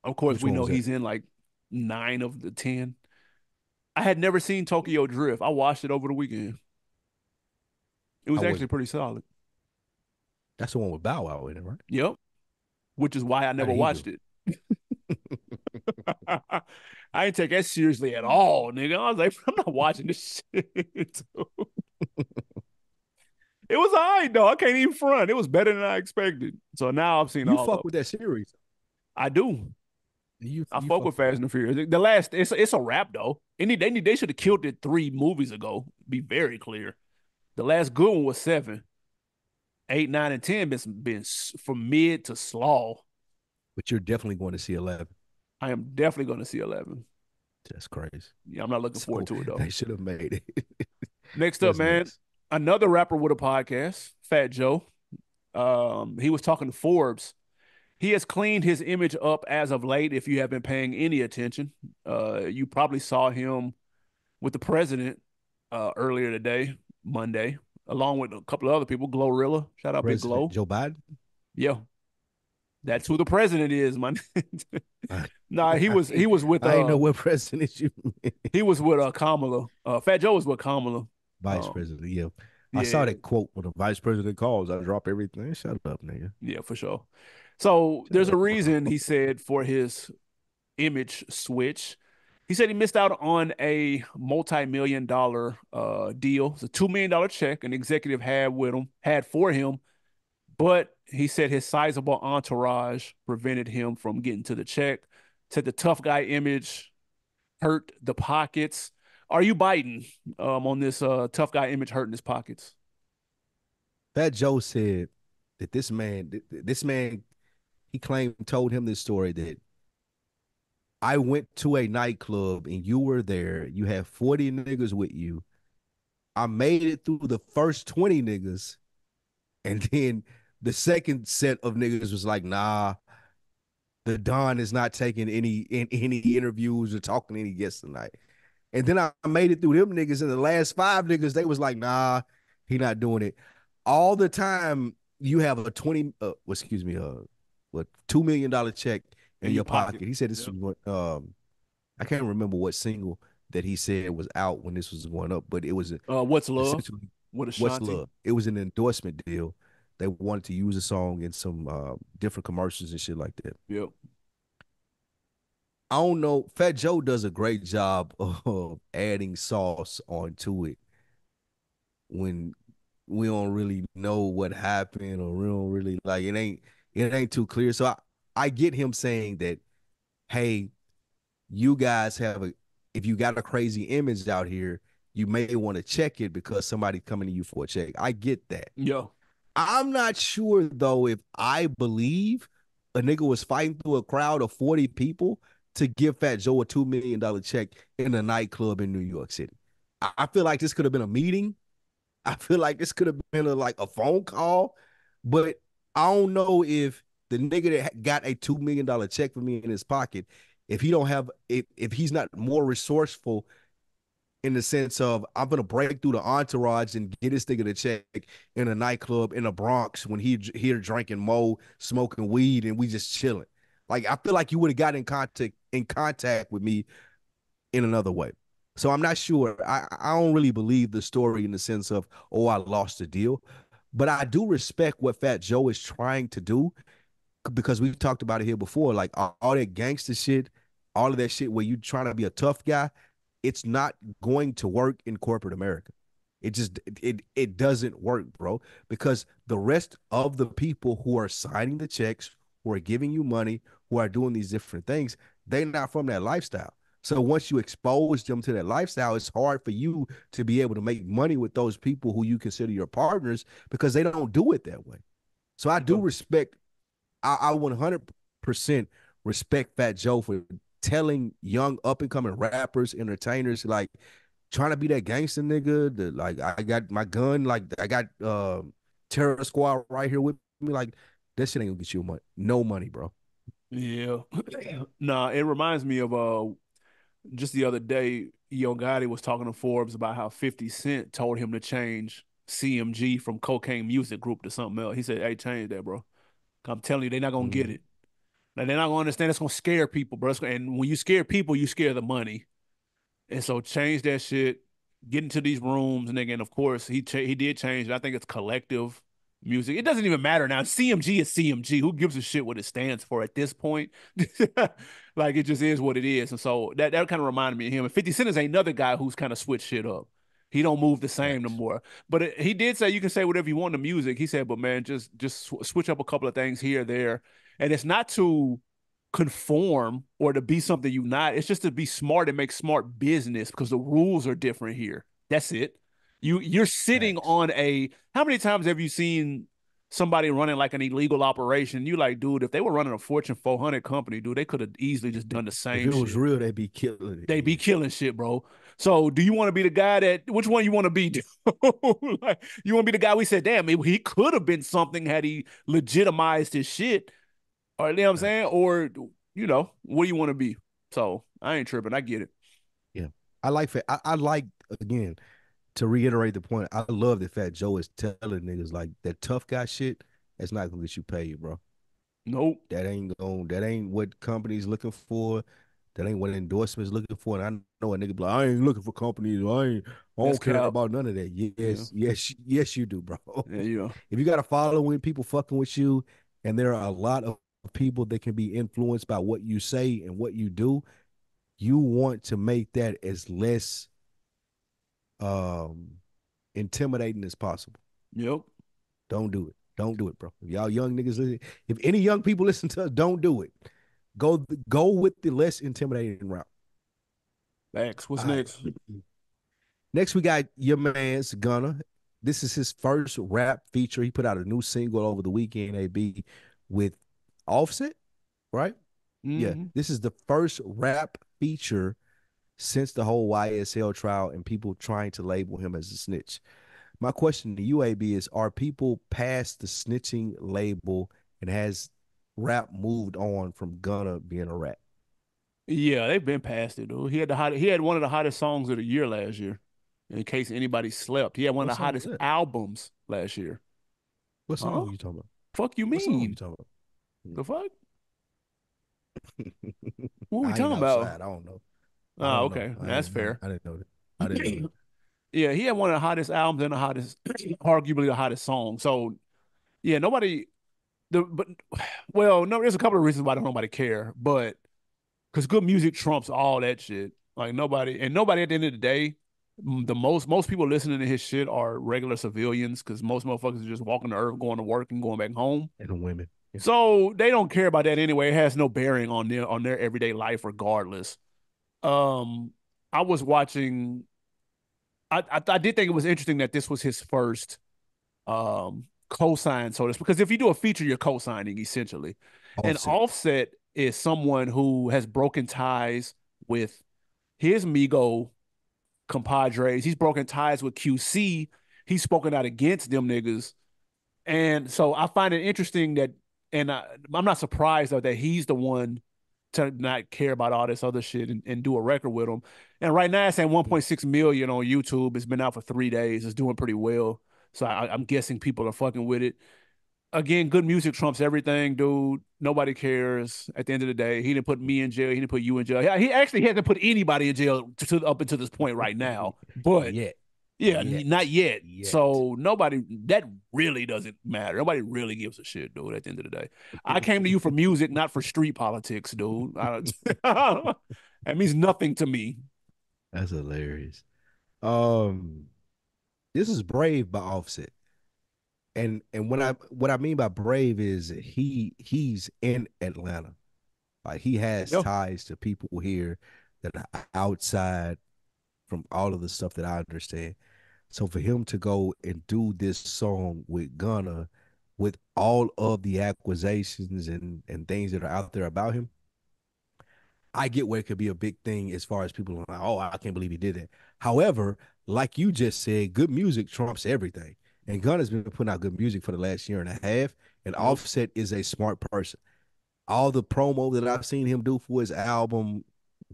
[SPEAKER 1] Of course,
[SPEAKER 2] Which
[SPEAKER 1] we
[SPEAKER 2] one
[SPEAKER 1] know
[SPEAKER 2] was that?
[SPEAKER 1] he's in like 9 of the 10. I had never seen Tokyo Drift. I watched it over the weekend. It
[SPEAKER 2] I
[SPEAKER 1] was actually
[SPEAKER 2] wouldn't.
[SPEAKER 1] pretty solid.
[SPEAKER 2] That's the one with Bow Wow in it, right?
[SPEAKER 1] Yep. Which is why I
[SPEAKER 2] How
[SPEAKER 1] never
[SPEAKER 2] did he
[SPEAKER 1] watched
[SPEAKER 2] do?
[SPEAKER 1] it. I didn't take that seriously at all, nigga. I was like, I'm not watching this shit. It was all right though. I can't even front. It was better than I expected. So now I've seen
[SPEAKER 2] You
[SPEAKER 1] all of
[SPEAKER 2] fuck
[SPEAKER 1] them.
[SPEAKER 2] with that series.
[SPEAKER 1] I do. I
[SPEAKER 2] You
[SPEAKER 1] fuck
[SPEAKER 2] fuck
[SPEAKER 1] with
[SPEAKER 2] with
[SPEAKER 1] Fast
[SPEAKER 2] that.
[SPEAKER 1] and the Furious. The last, it's a wrap though. They should have killed it 3 movies ago. Be very clear. The last good one was 7. 8, 9, and 10 been from mid to slaw.
[SPEAKER 2] But you're definitely going to see 11.
[SPEAKER 1] I am definitely going to see 11.
[SPEAKER 2] That's crazy.
[SPEAKER 1] Yeah, I'm not looking forward
[SPEAKER 2] So
[SPEAKER 1] to it though.
[SPEAKER 2] they should have made it.
[SPEAKER 1] Next up,
[SPEAKER 2] What's
[SPEAKER 1] man,
[SPEAKER 2] next?
[SPEAKER 1] another rapper with a podcast, Fat Joe. He was talking to Forbes. He has cleaned his image up as of late. If you have been paying any attention, you probably saw him with the president earlier today, Monday, along with a couple of other people. Glorilla, shout out Big
[SPEAKER 2] President
[SPEAKER 1] Glow.
[SPEAKER 2] Joe Biden?
[SPEAKER 1] Yeah, that's who the president is, man. Nah, he was with
[SPEAKER 2] I ain't know what president you meant.
[SPEAKER 1] Kamala. Fat Joe was with Kamala.
[SPEAKER 2] Vice
[SPEAKER 1] Um,
[SPEAKER 2] president. Yeah. I saw
[SPEAKER 1] yeah,
[SPEAKER 2] that quote when the vice president calls. I drop everything. Shut up, nigga.
[SPEAKER 1] yeah, for sure. So
[SPEAKER 2] Shut
[SPEAKER 1] there's a
[SPEAKER 2] up, bro.
[SPEAKER 1] reason he said for his image switch. He said he missed out on a multi-million dollar deal. It's a $2 million check an executive had for him, but he said his sizable entourage prevented him from getting to the check. Said the tough guy image hurt the pockets. Are you biting on this tough guy image hurting his pockets?
[SPEAKER 2] Fat Joe said that this man, he claimed, told him this story that I went to a nightclub and you were there. You had 40 niggas with you. I made it through the first 20 niggas. And then the second set of niggas was like, nah, the Don is not taking any interviews or talking to any guests tonight. And then I made it through them niggas, and the last 5 niggas, they was like, nah, he not doing it. All the time you have a 20, excuse me, what $2 million check in
[SPEAKER 1] In your
[SPEAKER 2] your
[SPEAKER 1] pocket.
[SPEAKER 2] pocket. He said this
[SPEAKER 1] Yep.
[SPEAKER 2] was what I can't remember what single that he said was out when this was going up, but it was
[SPEAKER 1] What's love
[SPEAKER 2] essentially
[SPEAKER 1] with
[SPEAKER 2] What's
[SPEAKER 1] Ashanti?
[SPEAKER 2] Love. It was an endorsement deal. They wanted to use the song in some different commercials and shit like that.
[SPEAKER 1] Yep.
[SPEAKER 2] I don't know. Fat Joe does a great job of adding sauce onto it when we don't really know what happened or we don't really like it ain't too clear. So I get him saying that, hey, you guys have a if you got a crazy image out here, you may want to check it because somebody coming to you for a check. I get that.
[SPEAKER 1] Yeah.
[SPEAKER 2] I'm not sure though if I believe a nigga was fighting through a crowd of 40 people to give Fat Joe a $2 million check in a nightclub in New York City. I feel like this could have been a meeting. I feel like this could have been like a phone call, but I don't know if the nigga that got a $2 million check for me in his pocket, if he don't have if he's not more resourceful in the sense of I'm gonna break through the entourage and get this nigga to check in a nightclub in the Bronx when he here drinking mo, smoking weed, and we just chilling. Like I feel like you would have got in contact with me in another way. So I'm not sure. I don't really believe the story in the sense of, oh, I lost the deal. But I do respect what Fat Joe is trying to do because we've talked about it here before. Like all that gangster shit, all of that shit where you trying to be a tough guy, it's not going to work in corporate America. It doesn't work, bro, because the rest of the people who are signing the checks, who are giving you money, who are doing these different things, they're not from that lifestyle. So once you expose them to that lifestyle, it's hard for you to be able to make money with those people who you consider your partners because they don't do it that way. So I do
[SPEAKER 1] Yeah.
[SPEAKER 2] respect. I 100% respect Fat Joe for telling young up and coming rappers, entertainers, like trying to be that gangster nigga. Like I got my gun, like I got Terror Squad right here with me. Like that shit ain't gonna get you money, no money, bro.
[SPEAKER 1] Yeah. Nah, it reminds me of just the other day, Yo Gotti was talking to Forbes about how 50 Cent told him to change CMG from Cocaine Music Group to something else. He said, "Hey, change that, bro. I'm telling you, they're not gonna get
[SPEAKER 2] Mm-hmm.
[SPEAKER 1] it. Like, they're not gonna understand. It's gonna scare people, bro. And when you scare people, you scare the money. And so change that shit. Get into these rooms, and again, of course, he did change it. I think it's collective music. It doesn't even matter now. CMG is CMG. Who gives a shit what it stands for at this point? Like it just is what it is. And so that kind of reminded me of him. And 50 Cent is another guy who's kind of switched shit up. He don't move the same no
[SPEAKER 2] Facts.
[SPEAKER 1] more. But he did say you can say whatever you want in the music. He said, but man, just switch up a couple of things here, there, and it's not to conform or to be something you're not. It's just to be smart and make smart business because the rules are different here. That's it. You're sitting
[SPEAKER 2] Facts.
[SPEAKER 1] on a how many times have you seen somebody running like an illegal operation? You like, dude, if they were running a Fortune 400 company, dude, they could have easily just done the
[SPEAKER 2] If
[SPEAKER 1] same
[SPEAKER 2] it was
[SPEAKER 1] shit.
[SPEAKER 2] real, they'd be killing it.
[SPEAKER 1] They be
[SPEAKER 2] Yeah.
[SPEAKER 1] killing shit, bro. So do you want to be the guy that which one you want to be? Dude? Like, you want to be the guy we said, damn, he could have been something had he legitimized his shit. Or you know what I'm saying?
[SPEAKER 2] Facts.
[SPEAKER 1] Or what do you want to be? So I ain't tripping. I get it.
[SPEAKER 2] Yeah. I like again to reiterate the point. I love the fact Joe is telling niggas like that tough guy shit. That's not gonna get you paid, bro.
[SPEAKER 1] Nope.
[SPEAKER 2] That ain't what companies looking for. That ain't what endorsements looking for. And I know a nigga be like, I ain't looking for companies. I
[SPEAKER 1] That's
[SPEAKER 2] don't care
[SPEAKER 1] cap.
[SPEAKER 2] about none of that.
[SPEAKER 1] Yeah.
[SPEAKER 2] Yes, you do, bro.
[SPEAKER 1] Yeah, yeah.
[SPEAKER 2] If you got a following, people fucking with you, and there are a lot of people that can be influenced by what you say and what you do, you want to make that as less um intimidating as possible.
[SPEAKER 1] Yep.
[SPEAKER 2] Don't do it. Don't do it, bro. If y'all young niggas listen, if any young people listen to us, don't do it. Go with the less intimidating route.
[SPEAKER 1] Thanks. What's
[SPEAKER 2] All right.
[SPEAKER 1] next?
[SPEAKER 2] Next, we got your man's Gunna. This is his first rap feature. He put out a new single over the weekend, AB, with Offset, right? Yeah.
[SPEAKER 1] Mm-hmm.
[SPEAKER 2] This is the first rap feature since the whole YSL trial and people trying to label him as a snitch. My question to you, AB, is are people past the snitching label and has rap moved on from Gunna being a rap?
[SPEAKER 1] Yeah, they've been past it, dude. He had one of the hottest songs of the year last year. In case anybody slept, he had one
[SPEAKER 2] What
[SPEAKER 1] of the
[SPEAKER 2] song was
[SPEAKER 1] hottest
[SPEAKER 2] that?
[SPEAKER 1] albums last year.
[SPEAKER 2] What
[SPEAKER 1] Huh?
[SPEAKER 2] song you talking about?
[SPEAKER 1] Fuck you
[SPEAKER 2] What song you
[SPEAKER 1] mean?
[SPEAKER 2] talking
[SPEAKER 1] The fuck?
[SPEAKER 2] about?
[SPEAKER 1] What are we
[SPEAKER 2] I ain't
[SPEAKER 1] talking about?
[SPEAKER 2] outside. I don't know. I
[SPEAKER 1] Oh,
[SPEAKER 2] don't know.
[SPEAKER 1] okay. That's fair.
[SPEAKER 2] I didn't know that. I didn't know that.
[SPEAKER 1] Yeah, he had one of the hottest albums and the hottest, arguably the hottest song. So yeah, nobody but well, no, there's a couple of reasons why don't nobody care, but because good music trumps all that shit. Like nobody at the end of the day, the most people listening to his shit are regular civilians because most motherfuckers are just walking the earth, going to work and going back home.
[SPEAKER 2] And the women. Yeah.
[SPEAKER 1] So they don't care about that anyway. It has no bearing on their everyday life, regardless. Um, I was watching. I did think it was interesting that this was his first co-sign, so this because if you do a feature, you're co-signing essentially. And
[SPEAKER 2] Offset.
[SPEAKER 1] Offset is someone who has broken ties with his Migo compadres. He's broken ties with QC. He's spoken out against them niggas. And so I find it interesting that, and I'm not surprised though that he's the one to not care about all this other shit and do a record with him. And right now it's at 1.6 million on YouTube. It's been out for 3 days. It's doing pretty well. So I'm guessing people are fucking with it. Again, good music trumps everything, dude. Nobody cares. At the end of the day, he didn't put me in jail. He didn't put you in jail. He actually hasn't put anybody in jail up until this point right now. But
[SPEAKER 2] Yet.
[SPEAKER 1] yeah, not
[SPEAKER 2] Yet.
[SPEAKER 1] yet.
[SPEAKER 2] Yet.
[SPEAKER 1] So nobody that really doesn't matter. Nobody really gives a shit, dude. At the end of the day, I came to you for music, not for street politics, dude. That means nothing to me.
[SPEAKER 2] That's hilarious. Um, this is Brave by Offset. And what I mean by brave is he's in Atlanta. Like he has
[SPEAKER 1] Yeah,
[SPEAKER 2] ties to people here that are outside from all of the stuff that I understand. So for him to go and do this song with Gunna, with all of the accusations and things that are out there about him, I get where it could be a big thing as far as people are like, oh, I can't believe he did that. However, like you just said, good music trumps everything. And Gunna's been putting out good music for the last year and a half. And
[SPEAKER 1] yep.
[SPEAKER 2] Offset is a smart person. All the promo that I've seen him do for his album,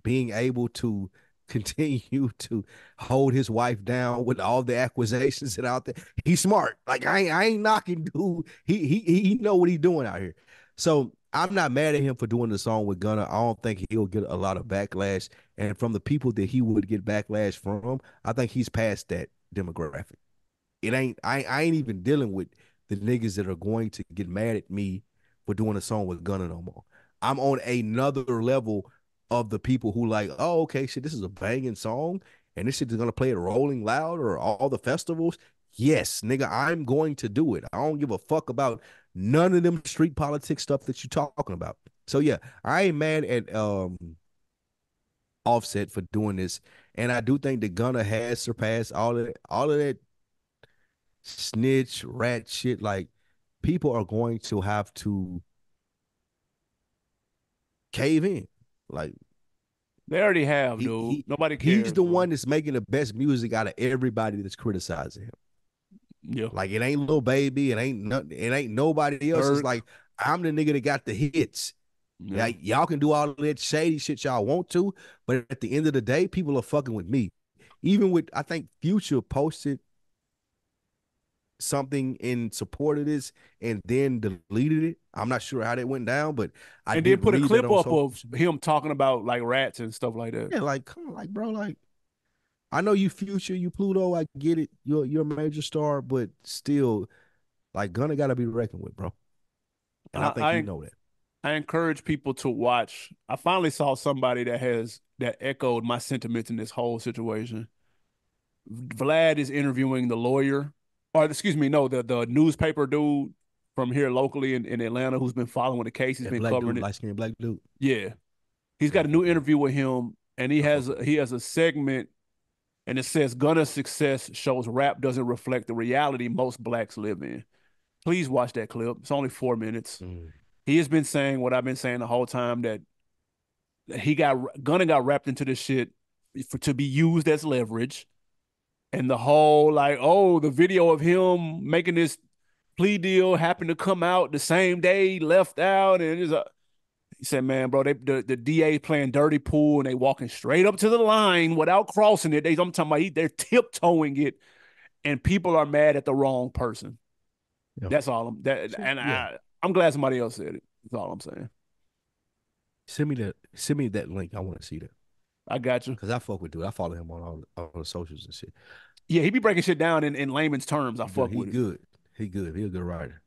[SPEAKER 2] being able to continue to hold his wife down with all the accusations that out there. He's smart. Like I ain't knocking dude. He know what he's doing out here. So I'm not mad at him for doing the song with Gunna. I don't think he'll get a lot of backlash. And from the people that he would get backlash from, I think he's past that demographic. It ain't I ain't even dealing with the niggas that are going to get mad at me for doing a song with Gunna no more. I'm on another level of the people who like, oh, okay, shit, this is a banging song, and this shit is gonna play it rolling loud or all the festivals. Yes, nigga, I'm going to do it. I don't give a fuck about none of them street politics stuff that you're talking about. So yeah, I ain't mad at Offset for doing this. And I do think that Gunna has surpassed all of that snitch rat shit. Like people are going to have to cave in. Like
[SPEAKER 1] They already have,
[SPEAKER 2] he
[SPEAKER 1] dude.
[SPEAKER 2] he
[SPEAKER 1] Nobody
[SPEAKER 2] he's
[SPEAKER 1] cares,
[SPEAKER 2] the
[SPEAKER 1] bro.
[SPEAKER 2] one that's making the best music out of everybody that's criticizing him.
[SPEAKER 1] Yeah.
[SPEAKER 2] Like it ain't Lil Baby, it ain't nobody else. It's
[SPEAKER 1] Dirk.
[SPEAKER 2] like I'm the nigga that got the hits.
[SPEAKER 1] Yeah.
[SPEAKER 2] Like y'all can do all of that shady shit y'all want to, but at the end of the day, people are fucking with me. Even with I think Future posted something in support of this and then deleted it. I'm not sure how that went down, but I
[SPEAKER 1] And then
[SPEAKER 2] did
[SPEAKER 1] put a
[SPEAKER 2] read that
[SPEAKER 1] clip
[SPEAKER 2] on
[SPEAKER 1] up
[SPEAKER 2] social
[SPEAKER 1] of
[SPEAKER 2] media.
[SPEAKER 1] him talking about like rats and stuff like that.
[SPEAKER 2] Yeah, like come on, like bro, like I know you Future, you Pluto, I get it. You're a major star, but still, like Gunna got to be reckoned with, bro. And I
[SPEAKER 1] I,
[SPEAKER 2] think he
[SPEAKER 1] I
[SPEAKER 2] know that.
[SPEAKER 1] I encourage people to watch. I finally saw somebody that echoed my sentiments in this whole situation. Vlad is interviewing the lawyer, or excuse me, no, the newspaper dude from here locally in Atlanta who's been following the case. He's
[SPEAKER 2] That
[SPEAKER 1] been
[SPEAKER 2] black
[SPEAKER 1] covering
[SPEAKER 2] dude,
[SPEAKER 1] it.
[SPEAKER 2] light skinned black dude.
[SPEAKER 1] Yeah, he's
[SPEAKER 2] Yeah, I
[SPEAKER 1] got a new
[SPEAKER 2] fuck with him.
[SPEAKER 1] interview with him, and
[SPEAKER 2] I fuck with him.
[SPEAKER 1] he has a segment, and it says Gunna's success shows rap doesn't reflect the reality most blacks live in. Please watch that clip. It's only 4 minutes.
[SPEAKER 2] Mm.
[SPEAKER 1] He has been saying what I've been saying the whole time that he got Gunna got wrapped into this shit to be used as leverage, and the whole like, oh, the video of him making this plea deal happened to come out the same day he left out, and he said, man, bro, the DA playing dirty pool and they walking straight up to the line without crossing it. I'm talking about they're tiptoeing it, and people are mad at the wrong person.
[SPEAKER 2] Yeah.
[SPEAKER 1] That's all
[SPEAKER 2] So
[SPEAKER 1] and
[SPEAKER 2] yeah.
[SPEAKER 1] I'm glad somebody else said it. That's all I'm saying.
[SPEAKER 2] Send me that link. I want to see that.
[SPEAKER 1] I got you.
[SPEAKER 2] Cause I fuck with dude. I follow him on all the socials and shit.
[SPEAKER 1] Yeah, he be breaking shit down in layman's terms. I
[SPEAKER 2] He good.
[SPEAKER 1] fuck
[SPEAKER 2] He
[SPEAKER 1] with it.
[SPEAKER 2] good. He good. He a good writer.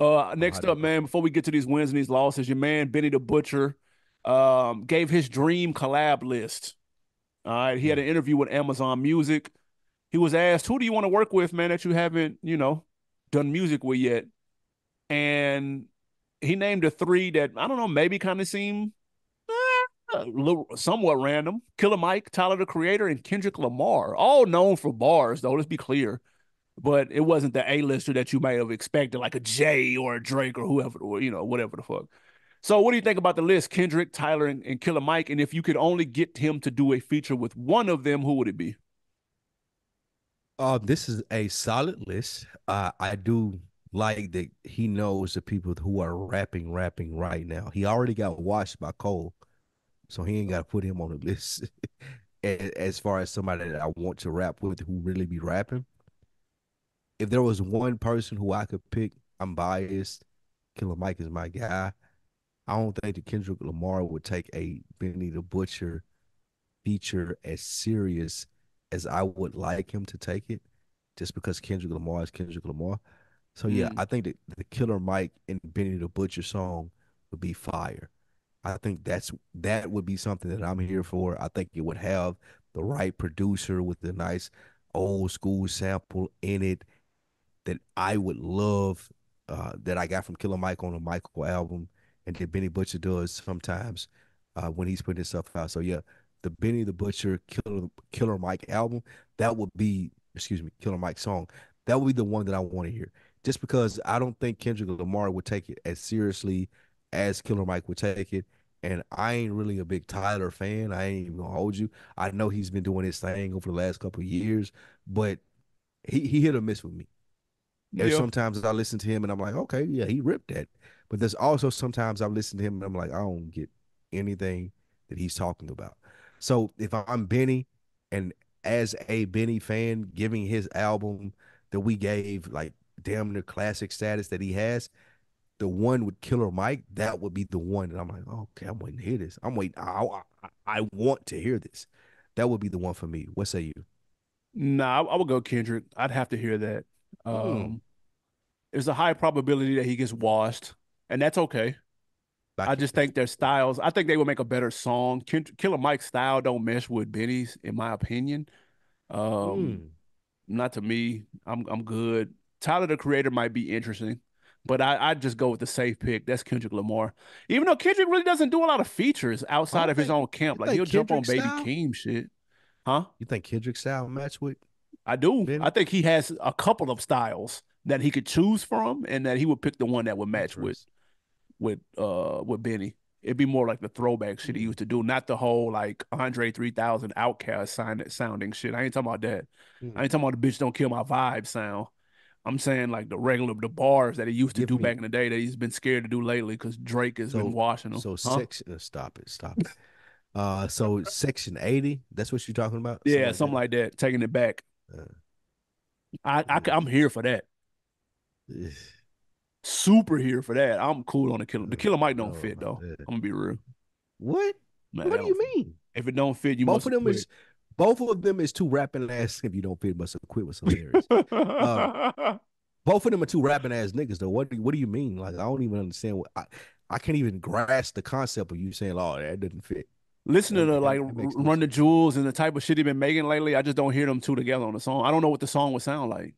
[SPEAKER 2] I
[SPEAKER 1] Next up,
[SPEAKER 2] do.
[SPEAKER 1] man, before we get to these wins and these losses, your man Benny the Butcher gave his dream collab list. All right, he had
[SPEAKER 2] Mm.
[SPEAKER 1] an interview with Amazon Music. He was asked, "Who do you want to work with, man, that you haven't, done music with yet?" And he named the three that I don't know, maybe kind of seem somewhat random: Killer Mike, Tyler the Creator, and Kendrick Lamar. All known for bars, though. Let's be clear. But it wasn't the A-lister that you may have expected, like a Jay or a Drake or whoever, or, whatever the fuck. So, what do you think about the list? Kendrick, Tyler, and Killer Mike. And if you could only get him to do a feature with one of them, who would it be?
[SPEAKER 2] This is a solid list. I do like that he knows the people who are rapping right now. He already got watched by Cole, so he ain't got to put him on the list. As far as somebody that I want to rap with who really be rapping, if there was one person who I could pick, I'm biased. Killer Mike is my guy. I don't think that Kendrick Lamar would take a Benny the Butcher feature as serious as I would like him to take it, just because Kendrick Lamar is Kendrick Lamar. So yeah,
[SPEAKER 1] Mm,
[SPEAKER 2] I think that the Killer Mike and Benny the Butcher song would be fire. I think that would be something that I'm here for. I think it would have the right producer with the nice old school sample in it that I would love that I got from Killer Mike on the Michael album and that Benny Butcher does sometimes when he's putting his stuff out. So yeah, the Benny the Butcher Killer Mike album, that would be excuse me, Killer Mike song. That would be the one that I want to hear. Just because I don't think Kendrick Lamar would take it as seriously as Killer Mike would take it. And I ain't really a big Tyler fan. I ain't even gonna hold you. I know he's been doing his thing over the last couple of years, but he hit or miss with me. There's
[SPEAKER 1] yeah.
[SPEAKER 2] sometimes I listen to him and I'm like, okay, yeah, he ripped that. But there's also sometimes I listen to him and I'm like, I don't get anything that he's talking about. So if I'm Benny and as a Benny fan, giving his album that we gave like damn near classic status that he has, the one with Killer Mike, that would be the one that I'm like, oh, okay, I'm waiting to hear this. I'm waiting. I want to hear this. That would be the one for me. What say you?
[SPEAKER 1] Nah, I would go Kendrick. I'd have to hear that.
[SPEAKER 2] Mm,
[SPEAKER 1] Um, there's a high probability that he gets washed, and that's okay.
[SPEAKER 2] I
[SPEAKER 1] I just
[SPEAKER 2] can't.
[SPEAKER 1] think their styles. I think they would make a better song. Killer Mike's style don't mesh with Benny's, in my opinion. Um,
[SPEAKER 2] Mm,
[SPEAKER 1] not to me. I'm good. Tyler the Creator might be interesting, But I just go with the safe pick. That's Kendrick Lamar. Even though Kendrick really doesn't do a lot of features
[SPEAKER 2] I
[SPEAKER 1] outside
[SPEAKER 2] don't
[SPEAKER 1] of his
[SPEAKER 2] think
[SPEAKER 1] own
[SPEAKER 2] you
[SPEAKER 1] camp. Like
[SPEAKER 2] think
[SPEAKER 1] he'll jump on
[SPEAKER 2] Kendrick
[SPEAKER 1] Baby
[SPEAKER 2] style.
[SPEAKER 1] Keem shit. Huh?
[SPEAKER 2] You think Kendrick style match with
[SPEAKER 1] I do. I
[SPEAKER 2] Benny?
[SPEAKER 1] think he has a couple of styles that he could choose from and that he would pick the one that would match
[SPEAKER 2] Interesting.
[SPEAKER 1] with Benny. It'd be more like the throwback shit he
[SPEAKER 2] Hmm.
[SPEAKER 1] used to do, not the whole like Andre 3000 Outcast sounding shit. I ain't talking about that. I
[SPEAKER 2] Hmm.
[SPEAKER 1] ain't talking about the bitch don't kill my vibe sound. I'm saying like the bars that he used to
[SPEAKER 2] Give
[SPEAKER 1] do
[SPEAKER 2] me
[SPEAKER 1] back in the day that he's been scared to do lately because Drake has been
[SPEAKER 2] so
[SPEAKER 1] washing them.
[SPEAKER 2] so
[SPEAKER 1] Huh?
[SPEAKER 2] section. Stop it. Stop it. So Section 80. That's what you're talking about. Something
[SPEAKER 1] Yeah,
[SPEAKER 2] like
[SPEAKER 1] something
[SPEAKER 2] that.
[SPEAKER 1] like that. Taking it back.
[SPEAKER 2] Uh,
[SPEAKER 1] I'm here for that.
[SPEAKER 2] uh,
[SPEAKER 1] Super here for that. I'm cool on the killer. The killer mic don't
[SPEAKER 2] no.
[SPEAKER 1] fit though. I'm gonna be real.
[SPEAKER 2] What?
[SPEAKER 1] Man,
[SPEAKER 2] What
[SPEAKER 1] that
[SPEAKER 2] do
[SPEAKER 1] don't
[SPEAKER 2] you
[SPEAKER 1] fit.
[SPEAKER 2] mean?
[SPEAKER 1] If it don't fit, you
[SPEAKER 2] Both
[SPEAKER 1] must
[SPEAKER 2] of
[SPEAKER 1] have
[SPEAKER 2] them
[SPEAKER 1] quit.
[SPEAKER 2] is both of them is two rapping ass. If you don't fit, must have quit was hilarious. Uh, both of them are two rapping ass niggas though. What do you mean? Like I don't even understand I can't even grasp the concept of you saying, "Oh, that doesn't fit."
[SPEAKER 1] Listening to like
[SPEAKER 2] That makes no
[SPEAKER 1] Run the
[SPEAKER 2] sense.
[SPEAKER 1] Jewels and the type of shit he been making lately, I just don't hear them two together on the song. I don't know what the song would sound like.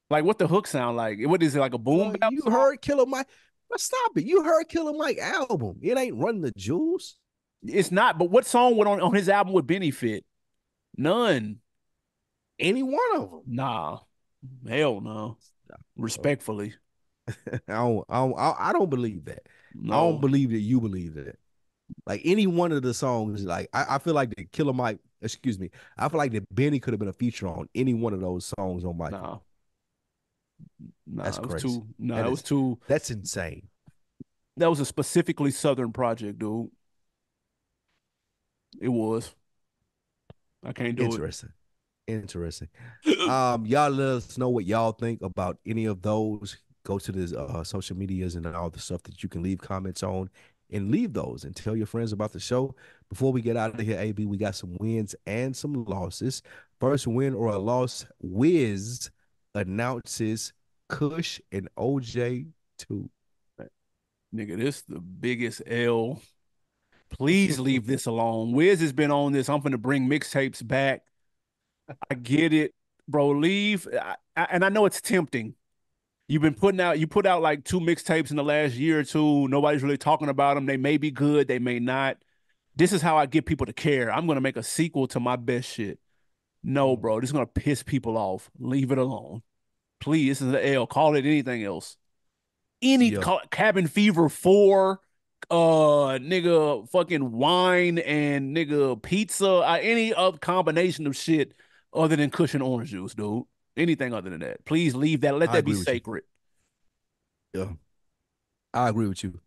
[SPEAKER 1] Like what the hook sound like. What is it like a boom
[SPEAKER 2] Well,
[SPEAKER 1] bap
[SPEAKER 2] you
[SPEAKER 1] song?
[SPEAKER 2] heard Killer Mike. But stop it. You heard Killer Mike album. It ain't Run the Jewels.
[SPEAKER 1] It's not. But what song would on his album would Benny fit? None.
[SPEAKER 2] Any one of them.
[SPEAKER 1] Nah. Hell no.
[SPEAKER 2] Bro.
[SPEAKER 1] Respectfully,
[SPEAKER 2] I don't believe that. I don't
[SPEAKER 1] no.
[SPEAKER 2] believe that you believe that. Like any one of the songs, like I feel like the Killer Mike, excuse me, I feel like that Benny could have been a feature on any one of those songs on Michael.
[SPEAKER 1] Nah. Nah.
[SPEAKER 2] That's
[SPEAKER 1] It was
[SPEAKER 2] crazy.
[SPEAKER 1] too. Nah.
[SPEAKER 2] That
[SPEAKER 1] It was
[SPEAKER 2] is
[SPEAKER 1] too.
[SPEAKER 2] that's insane.
[SPEAKER 1] That was a specifically Southern project, dude. It was. I can't do it.
[SPEAKER 2] Interesting. Interesting. Y'all let us know what y'all think about any of those. Go to the social medias and all the stuff that you can leave comments on and leave those and tell your friends about the show. Before we get out of here, AB, we got some wins and some losses. First win or a loss, Wiz announces Kush and OJ 2.
[SPEAKER 1] Nigga, this the biggest L. Please leave this alone. Wiz has been on this. I'm gonna bring mixtapes back. I get it, bro. Leave. And I know it's tempting. You put out like two mixtapes in the last year or two. Nobody's really talking about them. They may be good, they may not. This is how I get people to care. I'm gonna make a sequel to my best shit. No,
[SPEAKER 2] Mm.
[SPEAKER 1] bro, this is gonna piss people off. Leave it alone. Please, this is an L. Call it anything else.
[SPEAKER 2] Yeah,
[SPEAKER 1] Call it Cabin Fever 4, nigga, fucking wine and nigga pizza, any other combination of shit other than cushion orange juice, dude. Anything other than that. Please leave that. Let
[SPEAKER 2] I
[SPEAKER 1] that be
[SPEAKER 2] agree with you.
[SPEAKER 1] sacred.
[SPEAKER 2] Yeah, I agree with you.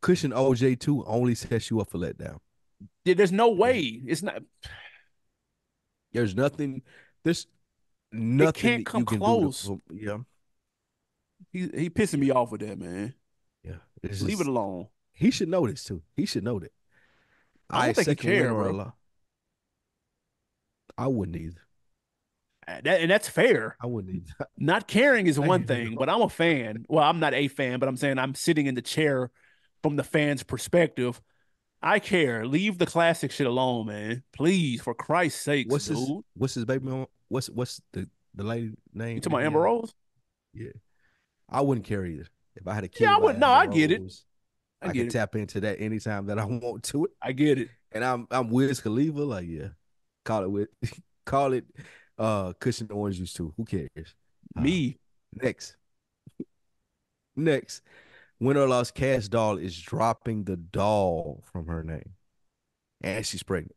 [SPEAKER 2] Cushion OJ 2 only sets you up for letdown.
[SPEAKER 1] There's no way.
[SPEAKER 2] There's,
[SPEAKER 1] It's not.
[SPEAKER 2] there's nothing. There's
[SPEAKER 1] It
[SPEAKER 2] nothing
[SPEAKER 1] can't
[SPEAKER 2] that
[SPEAKER 1] come
[SPEAKER 2] you can do to.
[SPEAKER 1] close.
[SPEAKER 2] Yeah,
[SPEAKER 1] He pissing
[SPEAKER 2] yeah,
[SPEAKER 1] me off with that, man.
[SPEAKER 2] yeah. It's
[SPEAKER 1] Leave it
[SPEAKER 2] just
[SPEAKER 1] alone.
[SPEAKER 2] he should know this too. He should know that.
[SPEAKER 1] I
[SPEAKER 2] I
[SPEAKER 1] don't think he
[SPEAKER 2] second win
[SPEAKER 1] care,
[SPEAKER 2] or a
[SPEAKER 1] bro.
[SPEAKER 2] lot. I wouldn't either.
[SPEAKER 1] And that's fair.
[SPEAKER 2] I wouldn't either.
[SPEAKER 1] Not caring is one
[SPEAKER 2] I,
[SPEAKER 1] thing, but I'm a fan. Well, I'm not a fan, but I'm saying I'm sitting in the chair from the fan's perspective. I care. Leave the classic shit alone, man. Please, for Christ's sakes,
[SPEAKER 2] what's his
[SPEAKER 1] dude.
[SPEAKER 2] what's his baby mama? What's the lady
[SPEAKER 1] You
[SPEAKER 2] name
[SPEAKER 1] talking about Amber
[SPEAKER 2] again?
[SPEAKER 1] Rose?
[SPEAKER 2] Yeah, I wouldn't care either. If I had a
[SPEAKER 1] Yeah,
[SPEAKER 2] kid
[SPEAKER 1] I
[SPEAKER 2] by
[SPEAKER 1] wouldn't. No,
[SPEAKER 2] Amber
[SPEAKER 1] I get it.
[SPEAKER 2] Rose,
[SPEAKER 1] I
[SPEAKER 2] I
[SPEAKER 1] get
[SPEAKER 2] could
[SPEAKER 1] it.
[SPEAKER 2] tap into that anytime that I want to it.
[SPEAKER 1] I get it.
[SPEAKER 2] And I'm Wiz Khalifa, like yeah, call it with call it cushion orange juice too. Who cares? Uh,
[SPEAKER 1] Me.
[SPEAKER 2] next, next, win or loss, Cash Doll is dropping the doll from her name, and she's pregnant.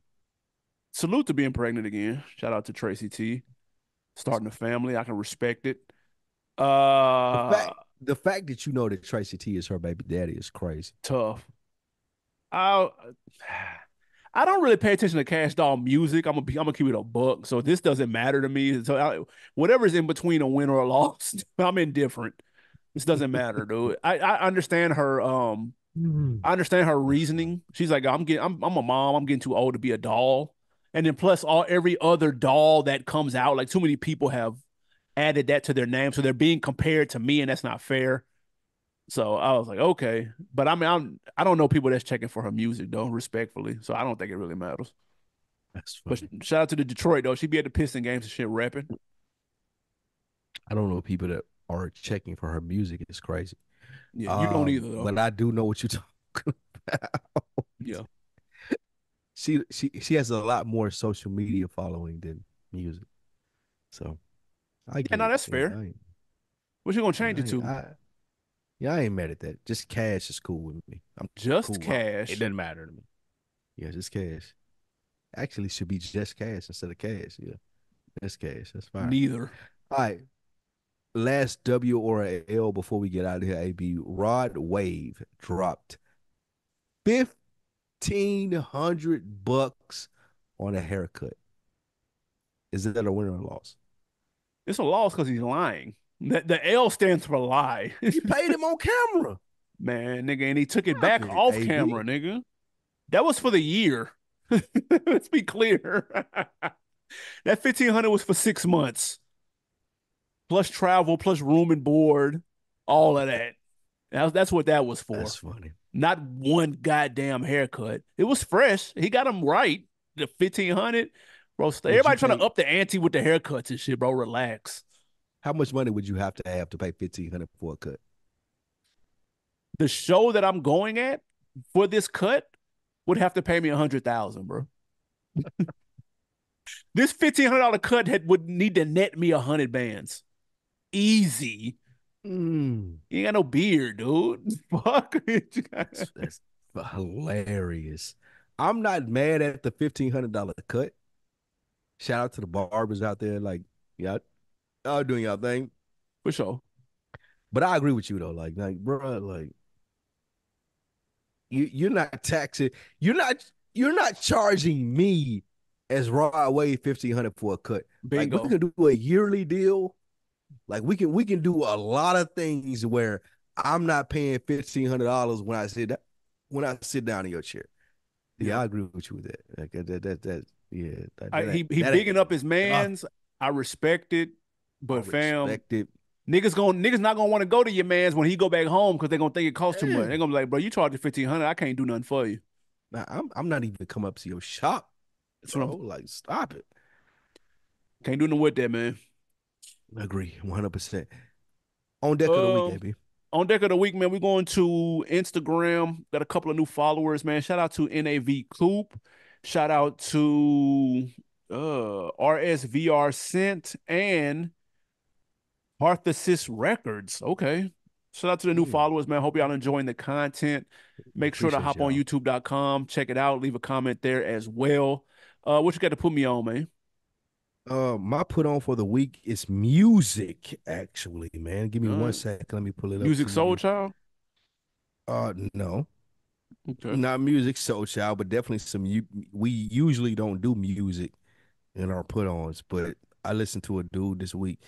[SPEAKER 1] Salute to being pregnant again. Shout out to Tracy T. Starting a family. I can respect it.
[SPEAKER 2] The
[SPEAKER 1] Uh
[SPEAKER 2] fact the fact that you know that Tracy T is her baby daddy is crazy.
[SPEAKER 1] Tough. I I don't really pay attention to Cash Doll music. I'm gonna keep it a buck. So this doesn't matter to me. Whatever's in between a win or a loss, I'm indifferent. This doesn't matter, dude. I understand her
[SPEAKER 2] Mhm.
[SPEAKER 1] I understand her
[SPEAKER 2] That's funny.
[SPEAKER 1] reasoning. She's like, I'm a mom. I'm getting too old to be a doll. And then plus every other doll that comes out, like too many people have added that to their name, so they're being compared to me, and that's not fair. So I was like, okay, but I mean, I don't know people that's checking for her music though, respectfully. So I don't think it really matters.
[SPEAKER 2] That's
[SPEAKER 1] But
[SPEAKER 2] funny.
[SPEAKER 1] shout out to the Detroit though. She be at the Piston games and shit rapping.
[SPEAKER 2] I don't know people that are checking for her music. It's crazy.
[SPEAKER 1] Yeah, you don't either though.
[SPEAKER 2] But I do know what you're talking about.
[SPEAKER 1] Yeah.
[SPEAKER 2] She has a lot more social media following than music. So I
[SPEAKER 1] Yeah,
[SPEAKER 2] get
[SPEAKER 1] no,
[SPEAKER 2] it.
[SPEAKER 1] that's
[SPEAKER 2] Yeah,
[SPEAKER 1] fair. What you gonna change it to?
[SPEAKER 2] I ain't mad at that. Just cash is cool with me. I'm
[SPEAKER 1] Just
[SPEAKER 2] cool. It
[SPEAKER 1] cash.
[SPEAKER 2] doesn't matter to me. Yeah, just cash. Actually, should be just cash instead of cash. Yeah, just cash. That's fine.
[SPEAKER 1] Neither.
[SPEAKER 2] All right. Last W or a L before we get out of here. AB Rod Wave dropped 1,500 bucks on a haircut. Is that a win or a loss?
[SPEAKER 1] It's a loss because he's lying. The L stands for lie.
[SPEAKER 2] You paid him on camera.
[SPEAKER 1] Man, nigga, and he took it
[SPEAKER 2] Stop
[SPEAKER 1] back
[SPEAKER 2] it,
[SPEAKER 1] off
[SPEAKER 2] AB.
[SPEAKER 1] camera, nigga. That was for the year. Let's be clear. That 1,500 was for 6 months, plus travel, plus room and board, all of that. That's what that was for.
[SPEAKER 2] That's funny.
[SPEAKER 1] Not one goddamn haircut. It was fresh. He got him right. The 1,500, bro.
[SPEAKER 2] Would you
[SPEAKER 1] Everybody trying to
[SPEAKER 2] pay?
[SPEAKER 1] up the ante with the haircuts and shit, bro. Relax.
[SPEAKER 2] How much money would you have to pay 1,500 for a cut?
[SPEAKER 1] The show that I'm going at for this cut would have to pay me 100,000, bro. This $1,500 cut would need to net me 100 bands. Easy.
[SPEAKER 2] Mm,
[SPEAKER 1] You ain't got no beard, dude. Fuck.
[SPEAKER 2] that's hilarious. I'm not mad at the $1,500 cut. Shout out to the barbers out there, like y'all doing y'all thing.
[SPEAKER 1] For sure.
[SPEAKER 2] But I agree with you though, bro, like you're not taxing, you're not charging me as Rod Wave 1,500 for a cut. Like we
[SPEAKER 1] Bingo.
[SPEAKER 2] can do a yearly deal. Like we can do a lot of things where I'm not paying $1,500 when I sit down in your chair.
[SPEAKER 1] Yeah.
[SPEAKER 2] Yeah, I agree with you with that. Like that yeah,
[SPEAKER 1] He
[SPEAKER 2] that
[SPEAKER 1] bigging
[SPEAKER 2] ain't
[SPEAKER 1] up his
[SPEAKER 2] nothing.
[SPEAKER 1] mans. I respect it,
[SPEAKER 2] I
[SPEAKER 1] but fam,
[SPEAKER 2] respect it.
[SPEAKER 1] niggas not gonna want to go to your mans when he go back home because they're gonna think it costs too much.
[SPEAKER 2] Yeah.
[SPEAKER 1] They're gonna be like, bro, you charge 1,500. I can't do nothing for you.
[SPEAKER 2] Now, I'm not even come up to your shop,
[SPEAKER 1] That's what
[SPEAKER 2] bro.
[SPEAKER 1] I'm
[SPEAKER 2] Like, stop it.
[SPEAKER 1] can't do nothing with that, man.
[SPEAKER 2] I agree, 100%. On deck of the week,
[SPEAKER 1] Um,
[SPEAKER 2] AB.
[SPEAKER 1] on deck of the week, man, we're going to Instagram. Got a couple of new followers, man. Shout out to NAV Coop. Shout out to RSVR Scent and Parthesis Records. Okay. Shout out to the new
[SPEAKER 2] Mm,
[SPEAKER 1] followers, man. Hope y'all enjoying the content. Make sure to
[SPEAKER 2] appreciate
[SPEAKER 1] hop on
[SPEAKER 2] y'all.
[SPEAKER 1] youtube.com, check it out, leave a comment there as well. What you got to put me on, man?
[SPEAKER 2] My put on for the week is music, actually, man. Give me
[SPEAKER 1] All
[SPEAKER 2] one
[SPEAKER 1] right.
[SPEAKER 2] second. Let me pull it up
[SPEAKER 1] Music
[SPEAKER 2] for
[SPEAKER 1] Soul
[SPEAKER 2] you.
[SPEAKER 1] Child.
[SPEAKER 2] No,
[SPEAKER 1] Okay.
[SPEAKER 2] not music, soul child, but definitely we usually don't do music in our put ons, but I listened to a dude this week.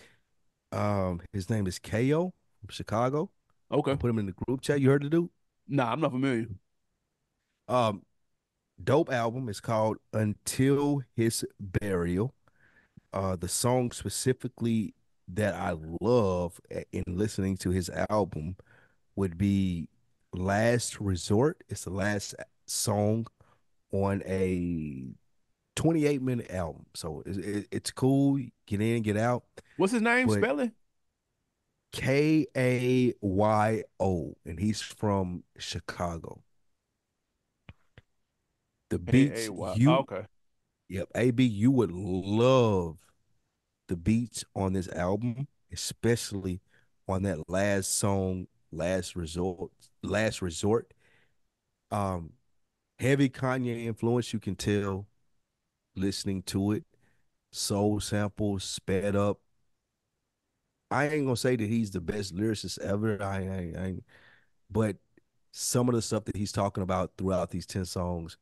[SPEAKER 2] His name is KO from Chicago. I
[SPEAKER 1] Okay.
[SPEAKER 2] put him in the group chat. You heard the dude?
[SPEAKER 1] Nah, I'm not familiar.
[SPEAKER 2] Um, Dope album. It's called Until His Burial. The song specifically that I love in listening to his album would be Last Resort. It's the last song on a 28-minute album. So it's cool. Get in, get out.
[SPEAKER 1] What's his name?
[SPEAKER 2] But
[SPEAKER 1] Spell it.
[SPEAKER 2] Kayo, and he's from Chicago. The beats
[SPEAKER 1] Kay.
[SPEAKER 2] you,
[SPEAKER 1] Okay.
[SPEAKER 2] yep, AB, you would love the beats on this album, especially on that last song, Last Resort. Um, Heavy Kanye influence, you can tell listening to it. Soul samples, sped up. I ain't gonna say that he's the best lyricist ever. But some of the stuff that he's talking about throughout these 10 songs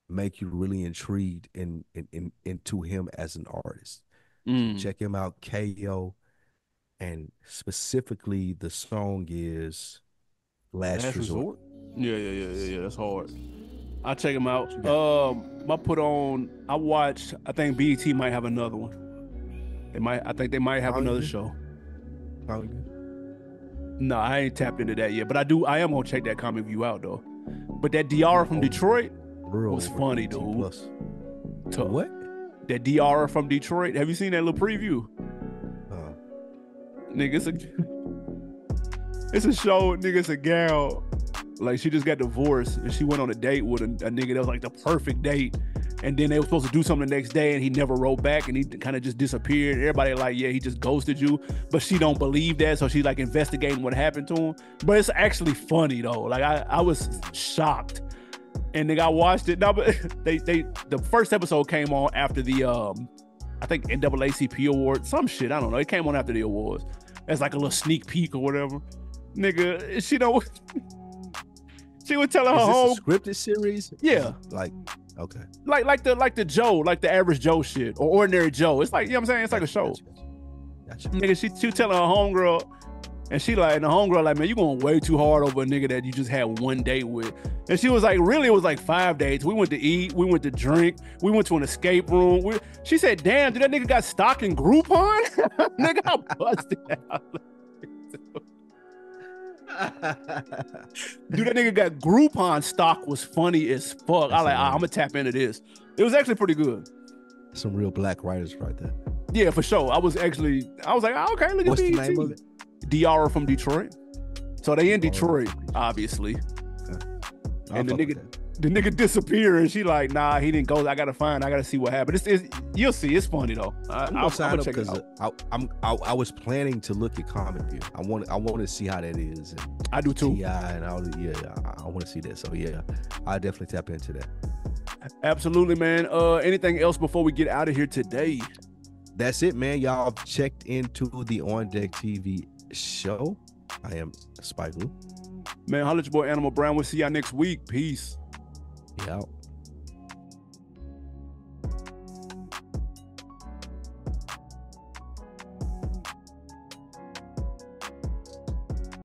[SPEAKER 2] make you really intrigued into him as an artist. So
[SPEAKER 1] Mm.
[SPEAKER 2] check him out, KO. And specifically the song is Last
[SPEAKER 1] Last
[SPEAKER 2] Resort.
[SPEAKER 1] Resort. Yeah. That's hard. I'll check him out.
[SPEAKER 2] What you got?
[SPEAKER 1] My put on. I watched. I think BET might have another one. They might. I think they might have another
[SPEAKER 2] Kanye?
[SPEAKER 1] show.
[SPEAKER 2] Kanye?
[SPEAKER 1] No, I ain't tapped into that yet, but I do. I am gonna check that comic view out though. But that DR from Detroit
[SPEAKER 2] We're
[SPEAKER 1] was
[SPEAKER 2] over
[SPEAKER 1] funny,
[SPEAKER 2] 18
[SPEAKER 1] dude.
[SPEAKER 2] plus.
[SPEAKER 1] Tough.
[SPEAKER 2] What?
[SPEAKER 1] That DR from Detroit. Have you seen that little preview?
[SPEAKER 2] Uh,
[SPEAKER 1] Nigga, It's a show, nigga. It's a gal. Like, she just got divorced and she went on a date with a nigga that was like the perfect date. And then they were supposed to do something the next day and he never wrote back and he kind of just disappeared. Everybody like, yeah, he just ghosted you. But she don't believe that. So she's like investigating what happened to him. But it's actually funny though. Like I was shocked. And nigga, I watched it. No, but the first episode came on after the I think NAACP award, some shit. I don't know. It came on after the awards. As like a little sneak peek or whatever. Nigga, she don't she was telling her whole
[SPEAKER 2] scripted series.
[SPEAKER 1] Yeah.
[SPEAKER 2] Like, okay.
[SPEAKER 1] Like the Joe, like the average Joe shit or ordinary Joe. It's like, you know what I'm saying? It's like a show.
[SPEAKER 2] Gotcha.
[SPEAKER 1] Nigga, she telling her homegirl, and she like, and the homegirl like, man, you going way too hard over a nigga that you just had one date with. And she was like, really, it was like 5 dates. We went to eat, we went to drink, we went to an escape room. She said, damn, dude, that nigga got stock in Groupon? Nigga, I busted out. Dude, that nigga got Groupon stock was funny as fuck. I like, I'm gonna tap into this. It was actually pretty good.
[SPEAKER 2] Some real black writers right there.
[SPEAKER 1] Yeah, for sure. I was like, oh, okay, look at
[SPEAKER 2] What's the name of it?
[SPEAKER 1] DR from Detroit. So they in Detroit, obviously.
[SPEAKER 2] Okay.
[SPEAKER 1] And the nigga disappeared, and she like, nah, he didn't go. I gotta see what happened. You'll see. It's funny though.
[SPEAKER 2] I'll sign up because I was planning to look at Comic View. I want to see how that is. And
[SPEAKER 1] I do too.
[SPEAKER 2] T.I. and all. Yeah, I want to see that. So yeah, I definitely tap into that.
[SPEAKER 1] Absolutely, man. Anything else before we get out of here today?
[SPEAKER 2] That's it, man. Y'all checked into the On Deck TV show. I am Spike Lee.
[SPEAKER 1] Man, holla at your boy Animal Brown. We'll see y'all next week. Peace.
[SPEAKER 2] Yeah.